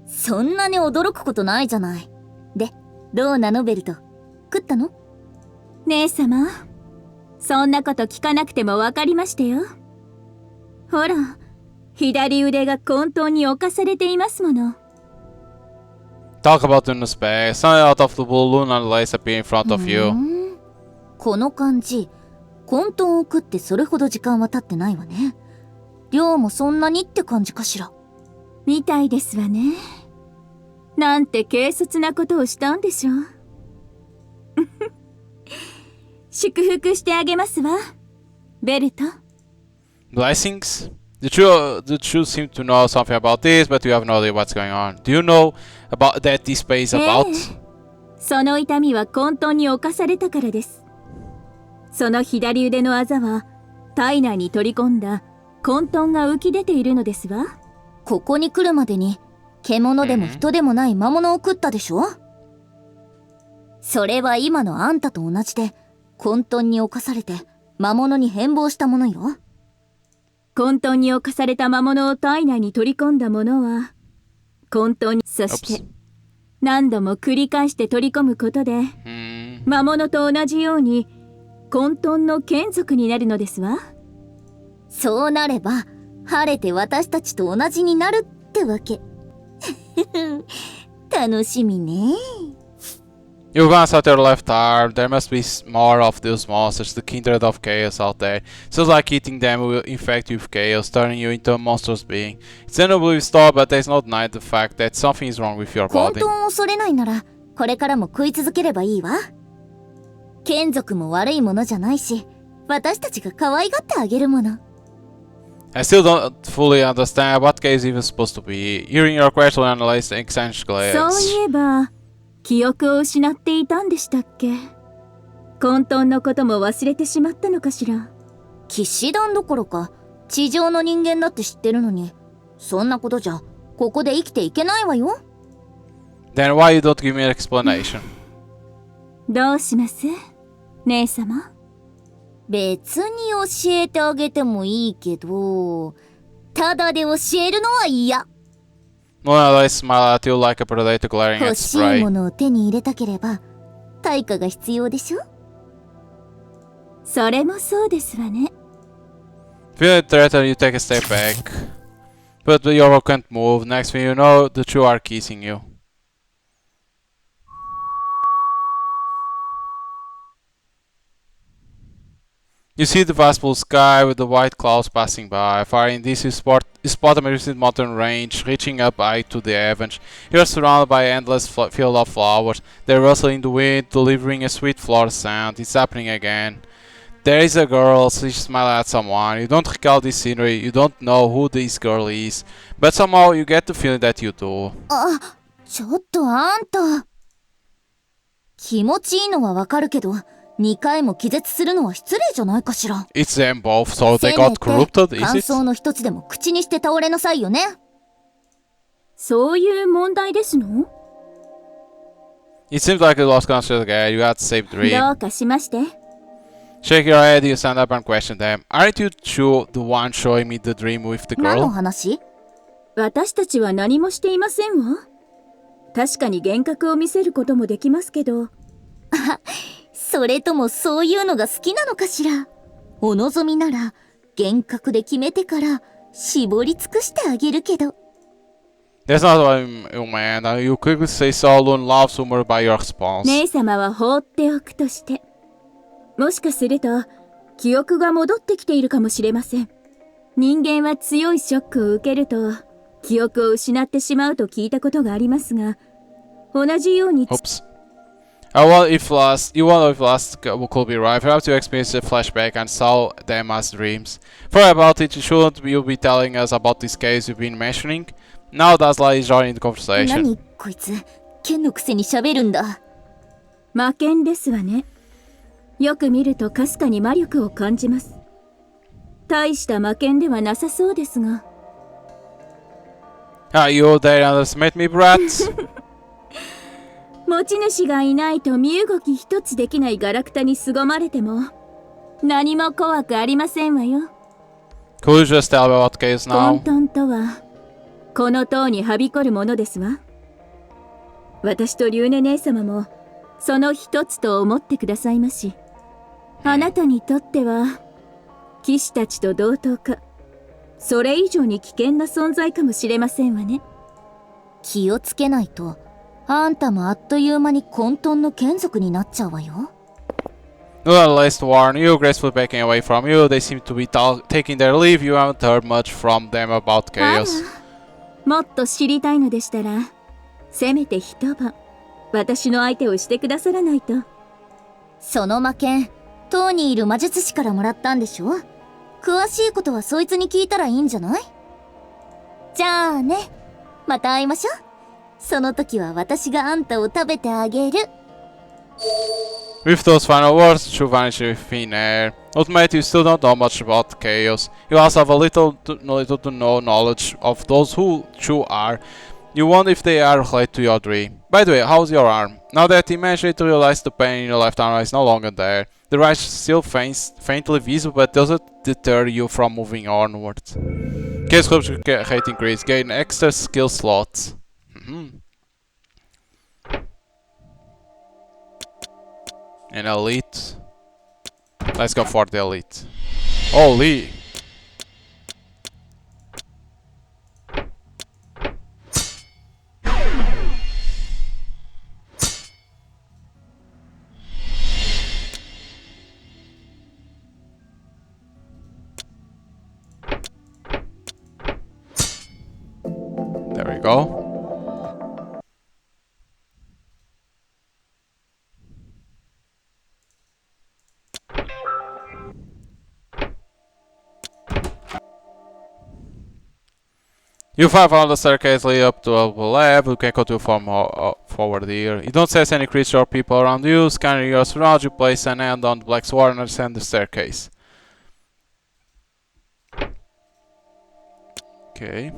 そんなに驚くことないじゃない。で、どうなのベルト？食ったの？姉様、そんなこと聞かなくてもわかりましたよ。ほら、左腕が混沌に侵されていますもの。Talk about in the space. Something out of the blue, lunar lace appear in front of you. この感じ、混沌を食ってそれほど時間は経ってないわね。量もそんなにって感じかしら。みたいですわね。なんて軽率なことをしたんでしょう。祝福してあげますわ、ベルト。Blessings? The two seem to know something about this, but you have no idea what's going on. Do you know about that this space is about? その痛みは混沌に侵されたからです。その左腕のあざは体内に取り込んだ混沌が浮き出ているのですわ。ここに来るまでに獣でも人でもない魔物を食ったでしょ。それは今のあんたと同じで混沌に侵されて魔物に変貌したものよ。混沌に侵された魔物を体内に取り込んだものは混沌に、そして何度も繰り返して取り込むことで魔物と同じように混沌の眷属になるのですわ。そうなれば晴れて私たちと同じになるってわけ。楽しみね。You glance at your left arm. There must be more of those monsters, the kindred of chaos out there. Sounds like eating them will infect you with chaos, turning you into a monstrous being. It's unbelievable story, but there's no denying the fact that something is wrong with your body. 混沌を恐れないならこれからも食い続ければいいわ。眷属も悪いものじゃないし、私たちが可愛がってあげるもの。I still don't fully understand what case is even supposed to be. Hearing your question will analyze the exchange glance. そういえば記憶を失っていたんでしたっけ。混沌のことも忘れてしまったのかしら。騎士団どころか地上の人間だって知ってるのに、そんなことじゃここで生きていけないわよ。Then why you don't give me an explanation? どうします姉様。別に教えてあげてもいいけど、ただで教えるのは嫌。Mona Lisa smiled at you like a predator glaring at 欲しい prey. ものを手に入れたければ対価が必要でしょ。それもそうですわね。Feeling threatened, you take a step back. But your can't move. Next thing you know, the two are kissing you. You see the vast blue sky with the white clouds passing by. Far in this you spot You spot a magnificent mountain range reaching up high to the heavens. You are surrounded by an endless field of flowers. They rustle in the wind, delivering a sweet floral sound. It's happening again. There is a girl, she smiles at someone. You don't recall this scenery, you don't know who this girl is, but somehow you get the feeling that you do. ちょっとあんた。気持ちいいのはわかるけど、2回も気絶するのは失礼じゃないかしら。It's them both, so they got corrupted, is 感 it? 想の一つでも口にして倒れなさいよね。そういう問題ですの？ It seems like it was conscious again, you had to save the ど dream. うかしまして。Shake your head, you stand up and question them. Aren't you two the one showing me the dream with the 何の girl? 話？私たちは何もしていませんわ。確かに幻覚を見せることもできますけど。それともそういうのが好きなのかしら。お望みなら幻覚で決めてから絞り尽くしてあげるけど。That's not what you meant. You quickly say so and love humor by your response. 姉様は放っておくとして。もしかすると記憶が戻ってきているかもしれません。人間は強いショックを受けると記憶を失ってしまうと聞いたことがありますが、同じように Oops. I wonder if last could be right. Perhaps you experienced a flashback and saw them as dreams. For about it, shouldn't you be telling us about this case you've been mentioning? Now Dazzler is joining the conversation. 何こいつ、剣のくせに喋るんだ。魔剣ですわね。よく見るとかすかに魔力を感じます。大した魔剣ではなさそうですが。Ah, you dare underestimate me, brat? 持ち主がいないと身動き一つできないガラクタに凄まれても何も怖くありませんわよ。Could you just tell me about the case 混 now? 沌とはこの塔にはびこるものですわ。私とリュウネ姉様もその一つと思ってくださいまし。あなたにとっては騎士たちと同等か、それ以上に危険な存在かもしれませんわね。気をつけないとあんたもあっという間に混沌の眷属になっちゃうわよ。No one less to warn you, gracefully backing away from you. They seem to be taking their leave. You haven't heard much from them about chaos. もっと知りたいのでしたら、せめて一晩私の相手をしてくださらないと。その魔剣、塔にいる魔術師からもらったんでしょ。詳しいことはそいつに聞いたらいいんじゃない？じゃあね、また会いましょう。その時は私があんたを食べてあげる。With those final words, Chu vanished in thin air. Ultimately, you still don't know much about chaos. You also have a little to no knowledge of those who Chu are. You wonder if they are related to your dream. By the way, how's your arm? Now that you managed to realize the pain in your left arm is no longer there. The rash is still faintly visible, but doesn't deter you from moving onwards. Case rate increase. Gain extra skill slots. An elite. Let's go for the elite. Holy! There we go. You find the staircase lead up to a lab. You can continue from forward here. You don't sense any creature or people around you. Scanning your surroundings, you place an hand on the black sword and ascend the staircase. Okay.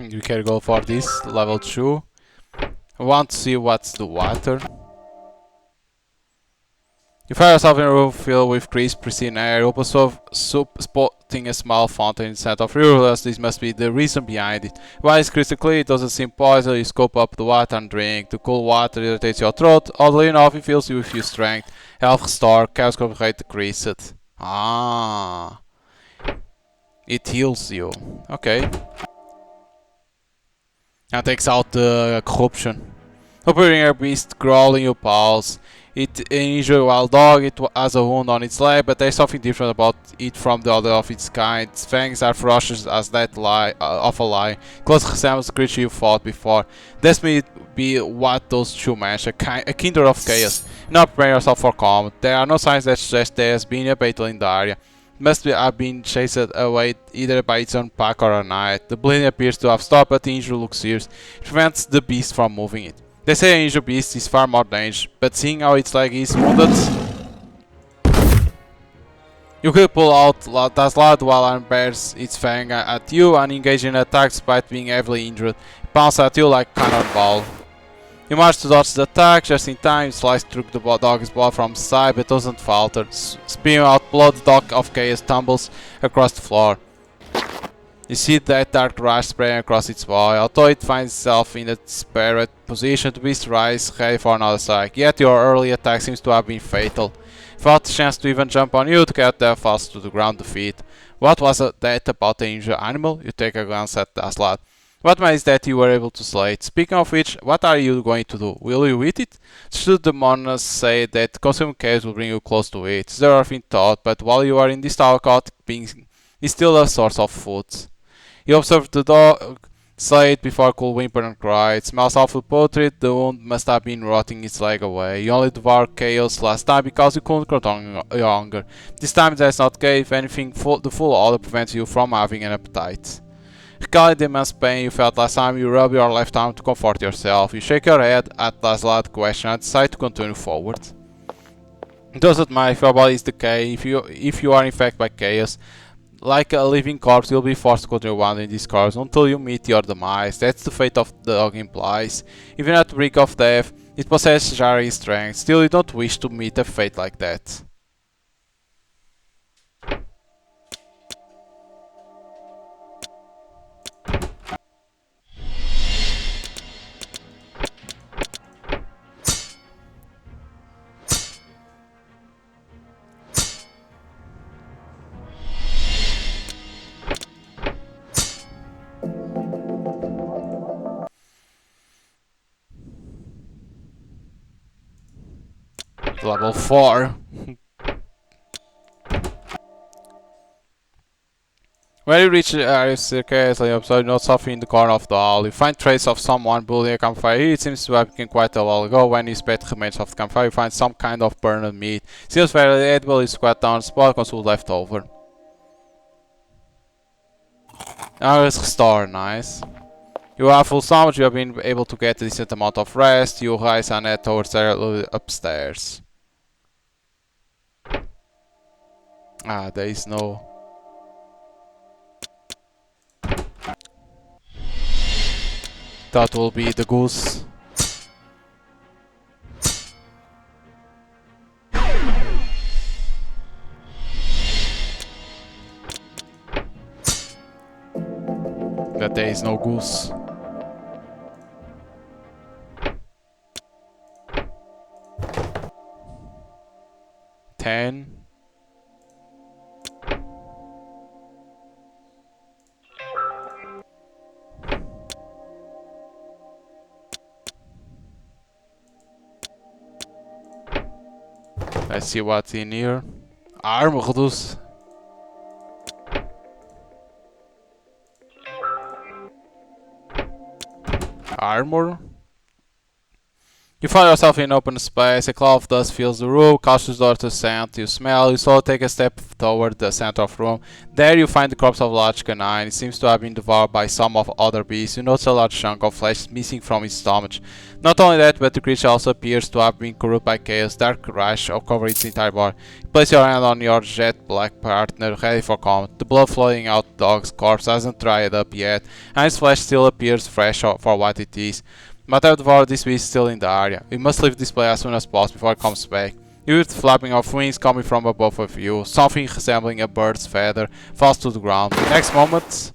You can go for this level 2. I want to see what's the water. You find yourself in a room filled with crisp, pristine air. You open spotting a small fountain in the center of you. Realize this must be the reason behind it. While it's crystal clear, it doesn't seem poison. You scoop up the water and drink. The cool water irritates your throat. Oddly enough, it fills you with your strength. Health restore, chaos rate decreased. Ah. It heals you. Okay. and takes out the corruption. Appearing a beast crawling your paws. It injured a wild dog. It has a wound on its leg, but there's something different about it from the other of its kind. Its fangs are ferocious as that of a lion. Close resembles the creature you fought before. This may be what those two mentioned, a kindred of chaos. Now prepare yourself for combat. There are no signs that suggest there has been a battle in the area. It must have been chased away either by its own pack or a knight. The bleeding appears to have stopped, but the injury looks serious. It prevents the beast from moving it. They say an injured beast is far more dangerous, but seeing how its leg is wounded, you could pull out that loud while arm bears its fang at you and engage in attack despite being heavily injured. It pounces at you like a cannonball. You manage to dodge the attack just in time. You slice through the dog's body from the side, but doesn't falter. Spewing out blood, the dog of chaos tumbles across the floor. You see that dark rash spreading across its body. Although it finds itself in a desperate position, the beast rises ready for another strike. Yet your early attack seems to have been fatal. Without the chance to even jump on you to get there fast to the ground to feed. What was that about the injured animal? You take a glance at the slot. What is that you were able to slay it? Speaking of which, what are you going to do? Will you eat it? Should the monsters say that consuming chaos will bring you close to it? It's there in thought, but while you are in this tower, being is still a source of food. You observe the dog slay it before it could whimper and cry. It smells awful putrid. The wound must have been rotting its leg away. You only devoured chaos last time because you couldn't control your hunger. This time that's not okay. If anything, the full order prevents you from having an appetite. Recalling the immense pain you felt last time, you rub your left arm to comfort yourself. You shake your head at last loud question and decide to continue forward. It doesn't matter if your body is decaying, if you are infected by chaos. Like a living corpse, you'll be forced to continue wandering these corpses until you meet your demise. That's the fate of the dog implies. Even at the brink of death, it possesses jarring strength. Still, you don't wish to meet a fate like that. Level 4. When you reach the area, carelessly observe, you note something in the corner of the hall. You find traces of someone building a campfire here. It seems to have begun quite a while ago. When you inspect the remains of the campfire, you find some kind of burned meat. Seems very edible. You squat down the spot, consult left over. Now it's restored, nice. You are full stomach, you have been able to get a decent amount of rest. You rise and head towards the upstairs. Ah, there is no... That will be the goose. But there is no goose. Ten. Let's see what's in here. Arm reduce. Armor. You find yourself in open space. A cloud of dust fills the room. Cautious door to scent. You smell. You slowly take a step toward the center of the room. There you find the corpse of a large canine. It seems to have been devoured by some of other beasts. You notice a large chunk of flesh missing from its stomach. Not only that, but the creature also appears to have been corrupted by chaos. Dark rash over its entire body. You place your hand on your jet black partner, ready for combat. The blood flowing out the dog's corpse hasn't dried up yet, and its flesh still appears fresh for what it is. But I've devoured this beast still in the area. We must leave this place as soon as possible before it comes back. You hear the flapping of wings coming from above of you. Something resembling a bird's feather falls to the ground. Next moment,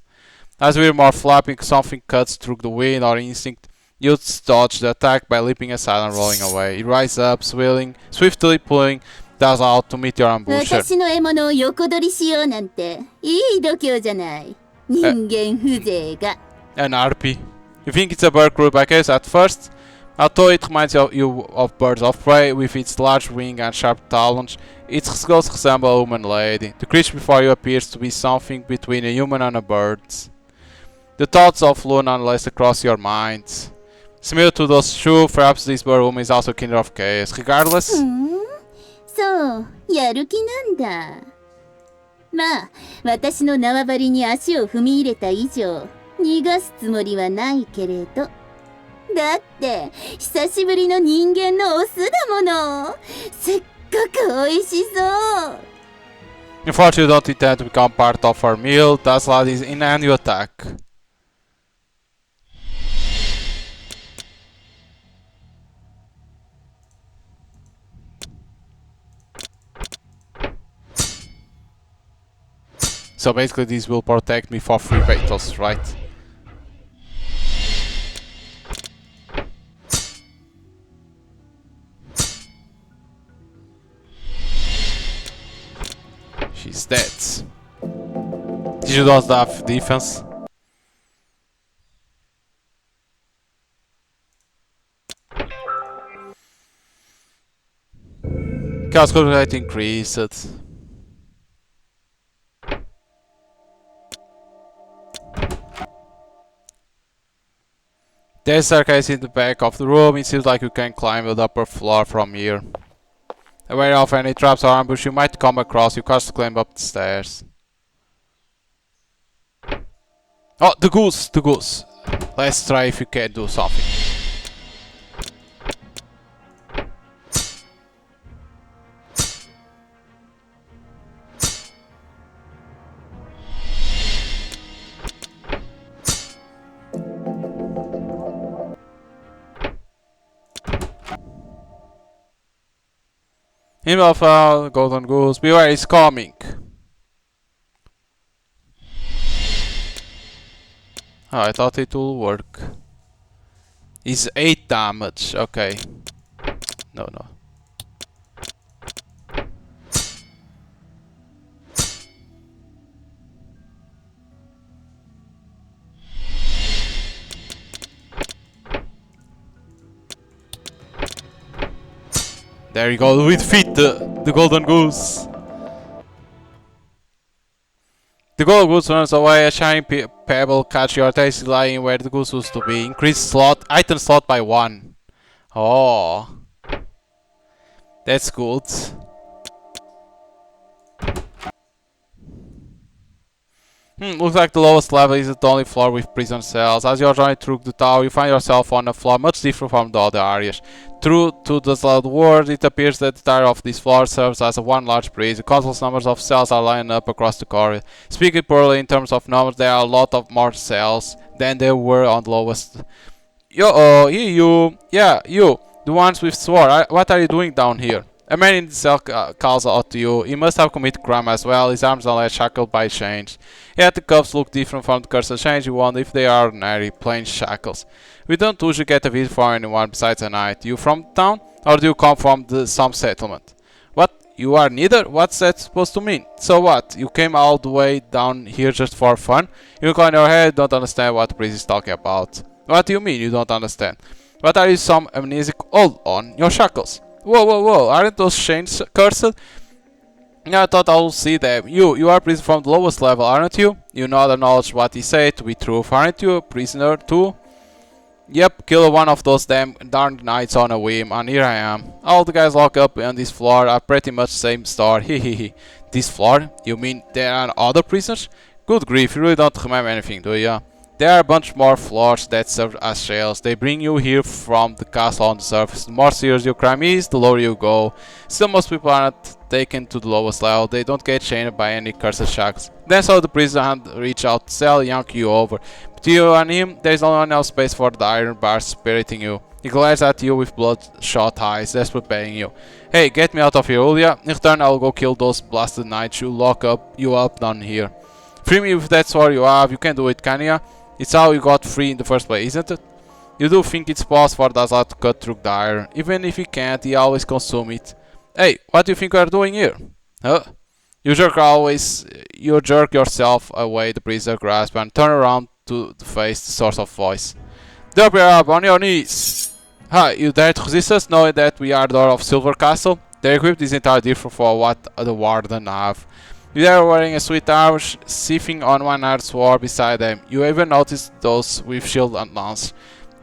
as we hear more flapping, something cuts through the wind or instinct. You dodge the attack by leaping aside and rolling away. You rise up, swirling, swiftly pulling Daz out to meet your ambusher. 私の獲物を横取りしようなんていい度胸じゃない。人間風情が。An RP. You think it's a bird created by chaos at first, although it reminds you of birds of prey with its large wing and sharp talons. Its skulls resemble a human lady. The creature before you appears to be something between a human and a bird. The thoughts of Luna nonetheless across your mind. Similar to those two, perhaps this bird woman is also kindred of chaos. Regardless, そう、やる気なんだ。まあ、私の縄張りに足を踏み入れた以上、逃がすつもりはないけれど。だって、久しぶりの人間のオスだもの。すっごく美味しそう。unfortunately, you don't intend to become part of our meal. That's why is in any attack. So basically this will protect me for 3 battles, right? She's dead. She does have defense. Chaos rate increased. There's a staircase in the back of the room. It seems like you can climb the upper floor from here. Aware of any traps or ambush you might come across, you can't climb up the stairs. Oh, the goose! The goose! Let's try if you can do something. Himmelfell, golden goose, beware, he's coming. Oh, I thought it would work. It's 8 damage, okay. No. There you go, with feet, the golden goose. The golden goose runs away, a shiny pebble catch your taste lying where the goose used to be. Increase slot, item slot by 1. Oh. That's good. Looks like the lowest level is the only floor with prison cells. As you're running through the tower, you find yourself on a floor much different from the other areas. True to the slot world, it appears that the entire of this floor serves as one large prison. Countless numbers of cells are lined up across the corridor. Speaking purely in terms of numbers, there are a lot of more cells than there were on the lowest. You, the ones with sword. What are you doing down here? A man in the cell calls out to you. He must have committed crime as well. His arms and legs shackled by chains. Yet the cuffs look different from the cursed chains. You wonder if they are ordinary, plain shackles. We don't usually get a visit from anyone besides a knight. You from town? Or do you come from some settlement? What? You are neither? What's that supposed to mean? So what? You came all the way down here just for fun? You look on your head, don't understand what the priest is talking about. What do you mean you don't understand? What are you, some amnesic old on your shackles? Whoa, aren't those chains cursed? Yeah, I thought I would see them. You are a prisoner from the lowest level, aren't you? You not acknowledge what he said to be true, aren't you a prisoner too? Yep, kill one of those darn knights on a whim, and here I am. All the guys locked up on this floor are pretty much the same story, hehehe. This floor? You mean there are other prisoners? Good grief, you really don't remember anything, do ya? There are a bunch more floors that serve as jails. They bring you here from the castle on the surface. The more serious your crime is, the lower you go. Still, most people are not taken to the lowest level. They don't get chained by any cursed shackles. Then so the prisoner hand reach out the cell, yank you over. Between you and him, there is only enough space for the iron bars spiriting you. He glares at you with bloodshot eyes, desperate begging you. Hey, get me out of here, will ya? In return, I'll go kill those blasted knights who lock you up down here. Free me with that sword you have. You can do it, can ya? It's how you got free in the first place, isn't it? You do think it's possible for Dazat to cut through the iron. Even if he can't, he always consumes it. Hey, what do you think we are doing here? Huh? You jerk yourself away the prisoner grasp and turn around to face the source of voice. Drop your up on your knees. Hi, you dare to resist us, knowing that we are the Lord of Silver Castle? Their equipment is entirely different from what the Warden have. You are wearing a sweet armor, sitting on one iron sword beside them. You even notice those with shield and lance.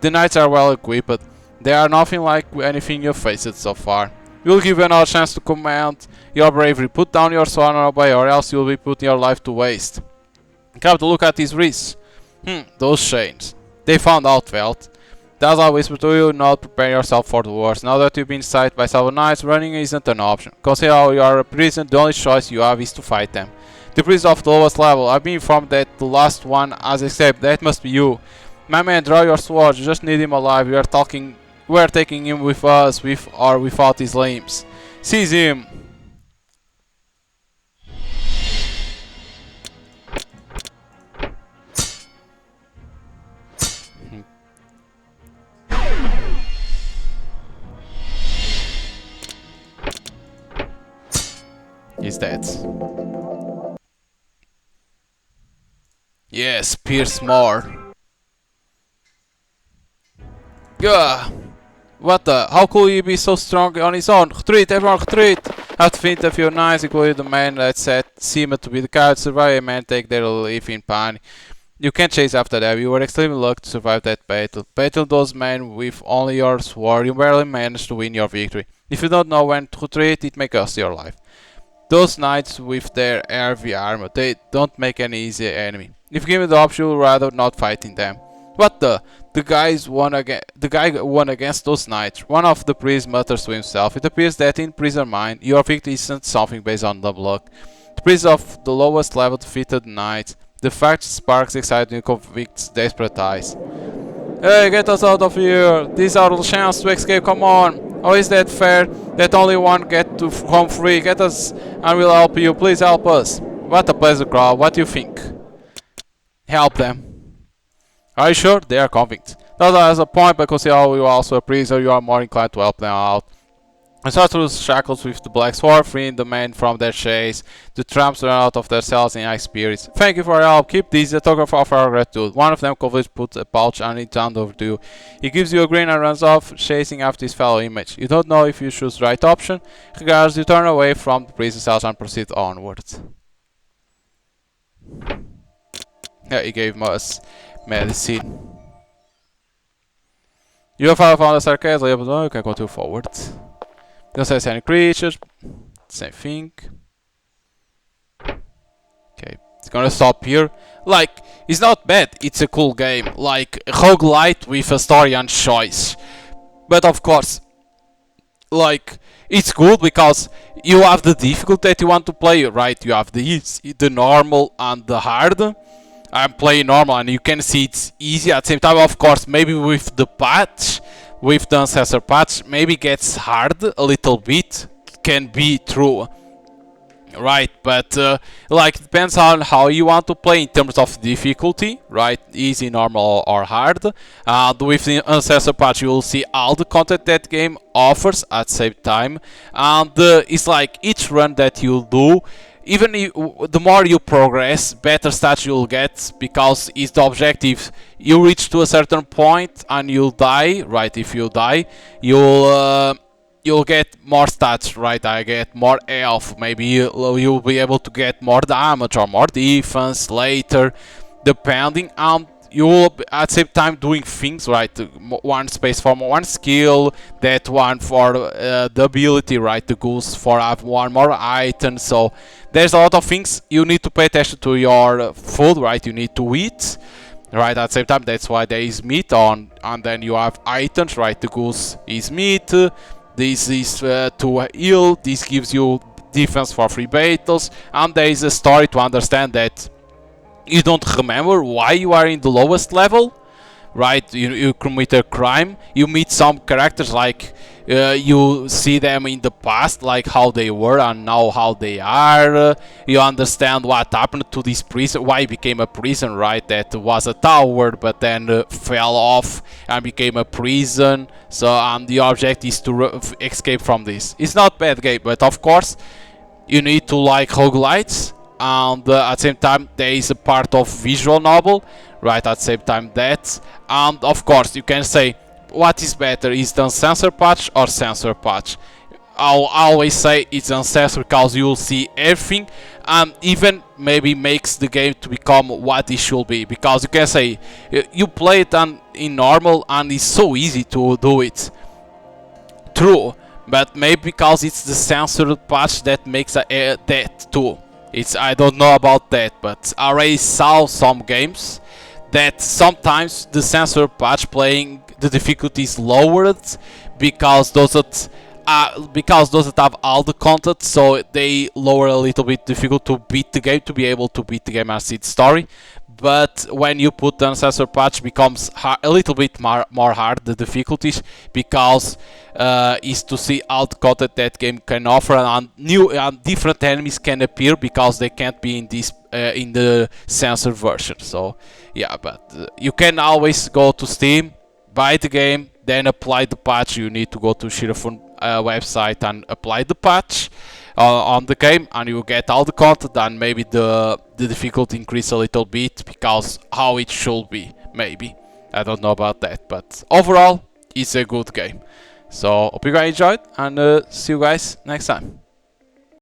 The knights are well equipped. They are nothing like anything you've faced so far. We will give you another chance to command your bravery. Put down your sword and obey, or else you will be putting your life to waste. Come to look at these wrists. Those chains. They found out well. That's I whisper to you, not prepare yourself for the worst. Now that you've been sighted by several knights, running isn't an option. Consider how you are a prisoner, the only choice you have is to fight them. The priest of the lowest level. I've been informed that the last one has escaped. That must be you. My man, draw your sword. You just need him alive. We are taking him with us, with or without his limbs. Seize him. He's dead. Yes, pierce more. Gah! What the? How could he be so strong on his own? Retreat, everyone retreat! After defeat a few knights, including the man that seemed to be the coward, survive and take their relief in panic. You can't chase after them. You were extremely lucky to survive that battle. Battle those men with only your sword. You barely managed to win your victory. If you don't know when to retreat, it may cost your life. Those knights with their heavy armor, they don't make an easy enemy. If given the option, you would rather not fighting them. What the? The guy won against those knights. One of the priests mutters to himself. It appears that in prisoner mind, your victory isn't something based on the luck. The priest of the lowest level defeated the knights. The fact sparks excitement and convicts desperate eyes. Hey, get us out of here! This is our chance to escape, come on! How is that fair that only one get to home free? Get us and we'll help you, please help us. What a pleasant crowd, what do you think? Help them. Are you sure? They are convinced. That has a point, but consider you are also a prisoner, you are more inclined to help them out. I saw through shackles with the black sword, freeing the men from their chains. The tramps ran out of their cells in high spirits. Thank you for your help. Keep these, a token of our gratitude. One of them conveniently puts a pouch on it hand over to you. He gives you a grin and runs off, chasing after his fellow image. You don't know if you choose the right option. Regardless, you turn away from the prison cells and proceed onwards. Yeah, he gave us medicine. You have found a sarcasm, but you can continue forward. Don't say any creatures. Same thing. Okay, it's gonna stop here. Like, it's not bad. It's a cool game. Like, roguelite with a story and choice. But of course, like, it's good because you have the difficulty that you want to play, right? You have the easy, the normal, and the hard. I'm playing normal, and you can see it's easy at the same time. Of course, maybe with the patch, with the ancestor patch, maybe gets hard a little bit. Can be true, right? But like, it depends on how you want to play in terms of difficulty, right? Easy, normal, or hard. With the ancestor patch, you will see all the content that game offers at the same time, and it's like each run that you do, even if, the more you progress, better stats you'll get, because it's the objective. You reach to a certain point and you'll die, right? If you die, you'll get more stats, right? I get more health. Maybe you'll be able to get more damage or more defense later, depending. You'll at the same time doing things, right? One space for one skill, that one for the ability, right? The goose for have one more item. So there's a lot of things you need to pay attention to your food, right? You need to eat, right? At the same time, that's why there is meat on, and then you have items, right? The goose is meat. This is to heal. This gives you defense for free battles, and there is a story to understand that you don't remember why you are in the lowest level, right? You commit a crime, you meet some characters, like you see them in the past, like how they were and now how they are. You understand what happened to this prison, why it became a prison, right? That was a tower but then fell off and became a prison. So the object is to escape from this. It's not bad game, but of course you need to like roguelites. And at the same time there is a part of visual novel, right? At the same time that, And of course you can say what is better, is the uncensored patch or censored patch. I'll always say it's uncensored because you'll see everything, and even maybe makes the game to become what it should be, because you can say you play it in normal and it's so easy to do it. True, but maybe because it's the censored patch that makes that too. I don't know about that, but I already saw some games that sometimes the censored patch playing the difficulty is lowered because those that have all the content, so they lower a little bit difficult to beat the game, to be able to beat the game and see its story. But when you put the uncensored patch, becomes a little bit more hard, the difficulties, because is to see all the content that game can offer, and new and different enemies can appear because they can't be in this in the censored version. So yeah, but you can always go to Steam, buy the game, then apply the patch. You need to go to Shirofun website and apply the patch on the game, and you get all the content, and maybe the difficulty increase a little bit because how it should be, maybe. I don't know about that, but overall it's a good game. So hope you guys enjoyed, and see you guys next time.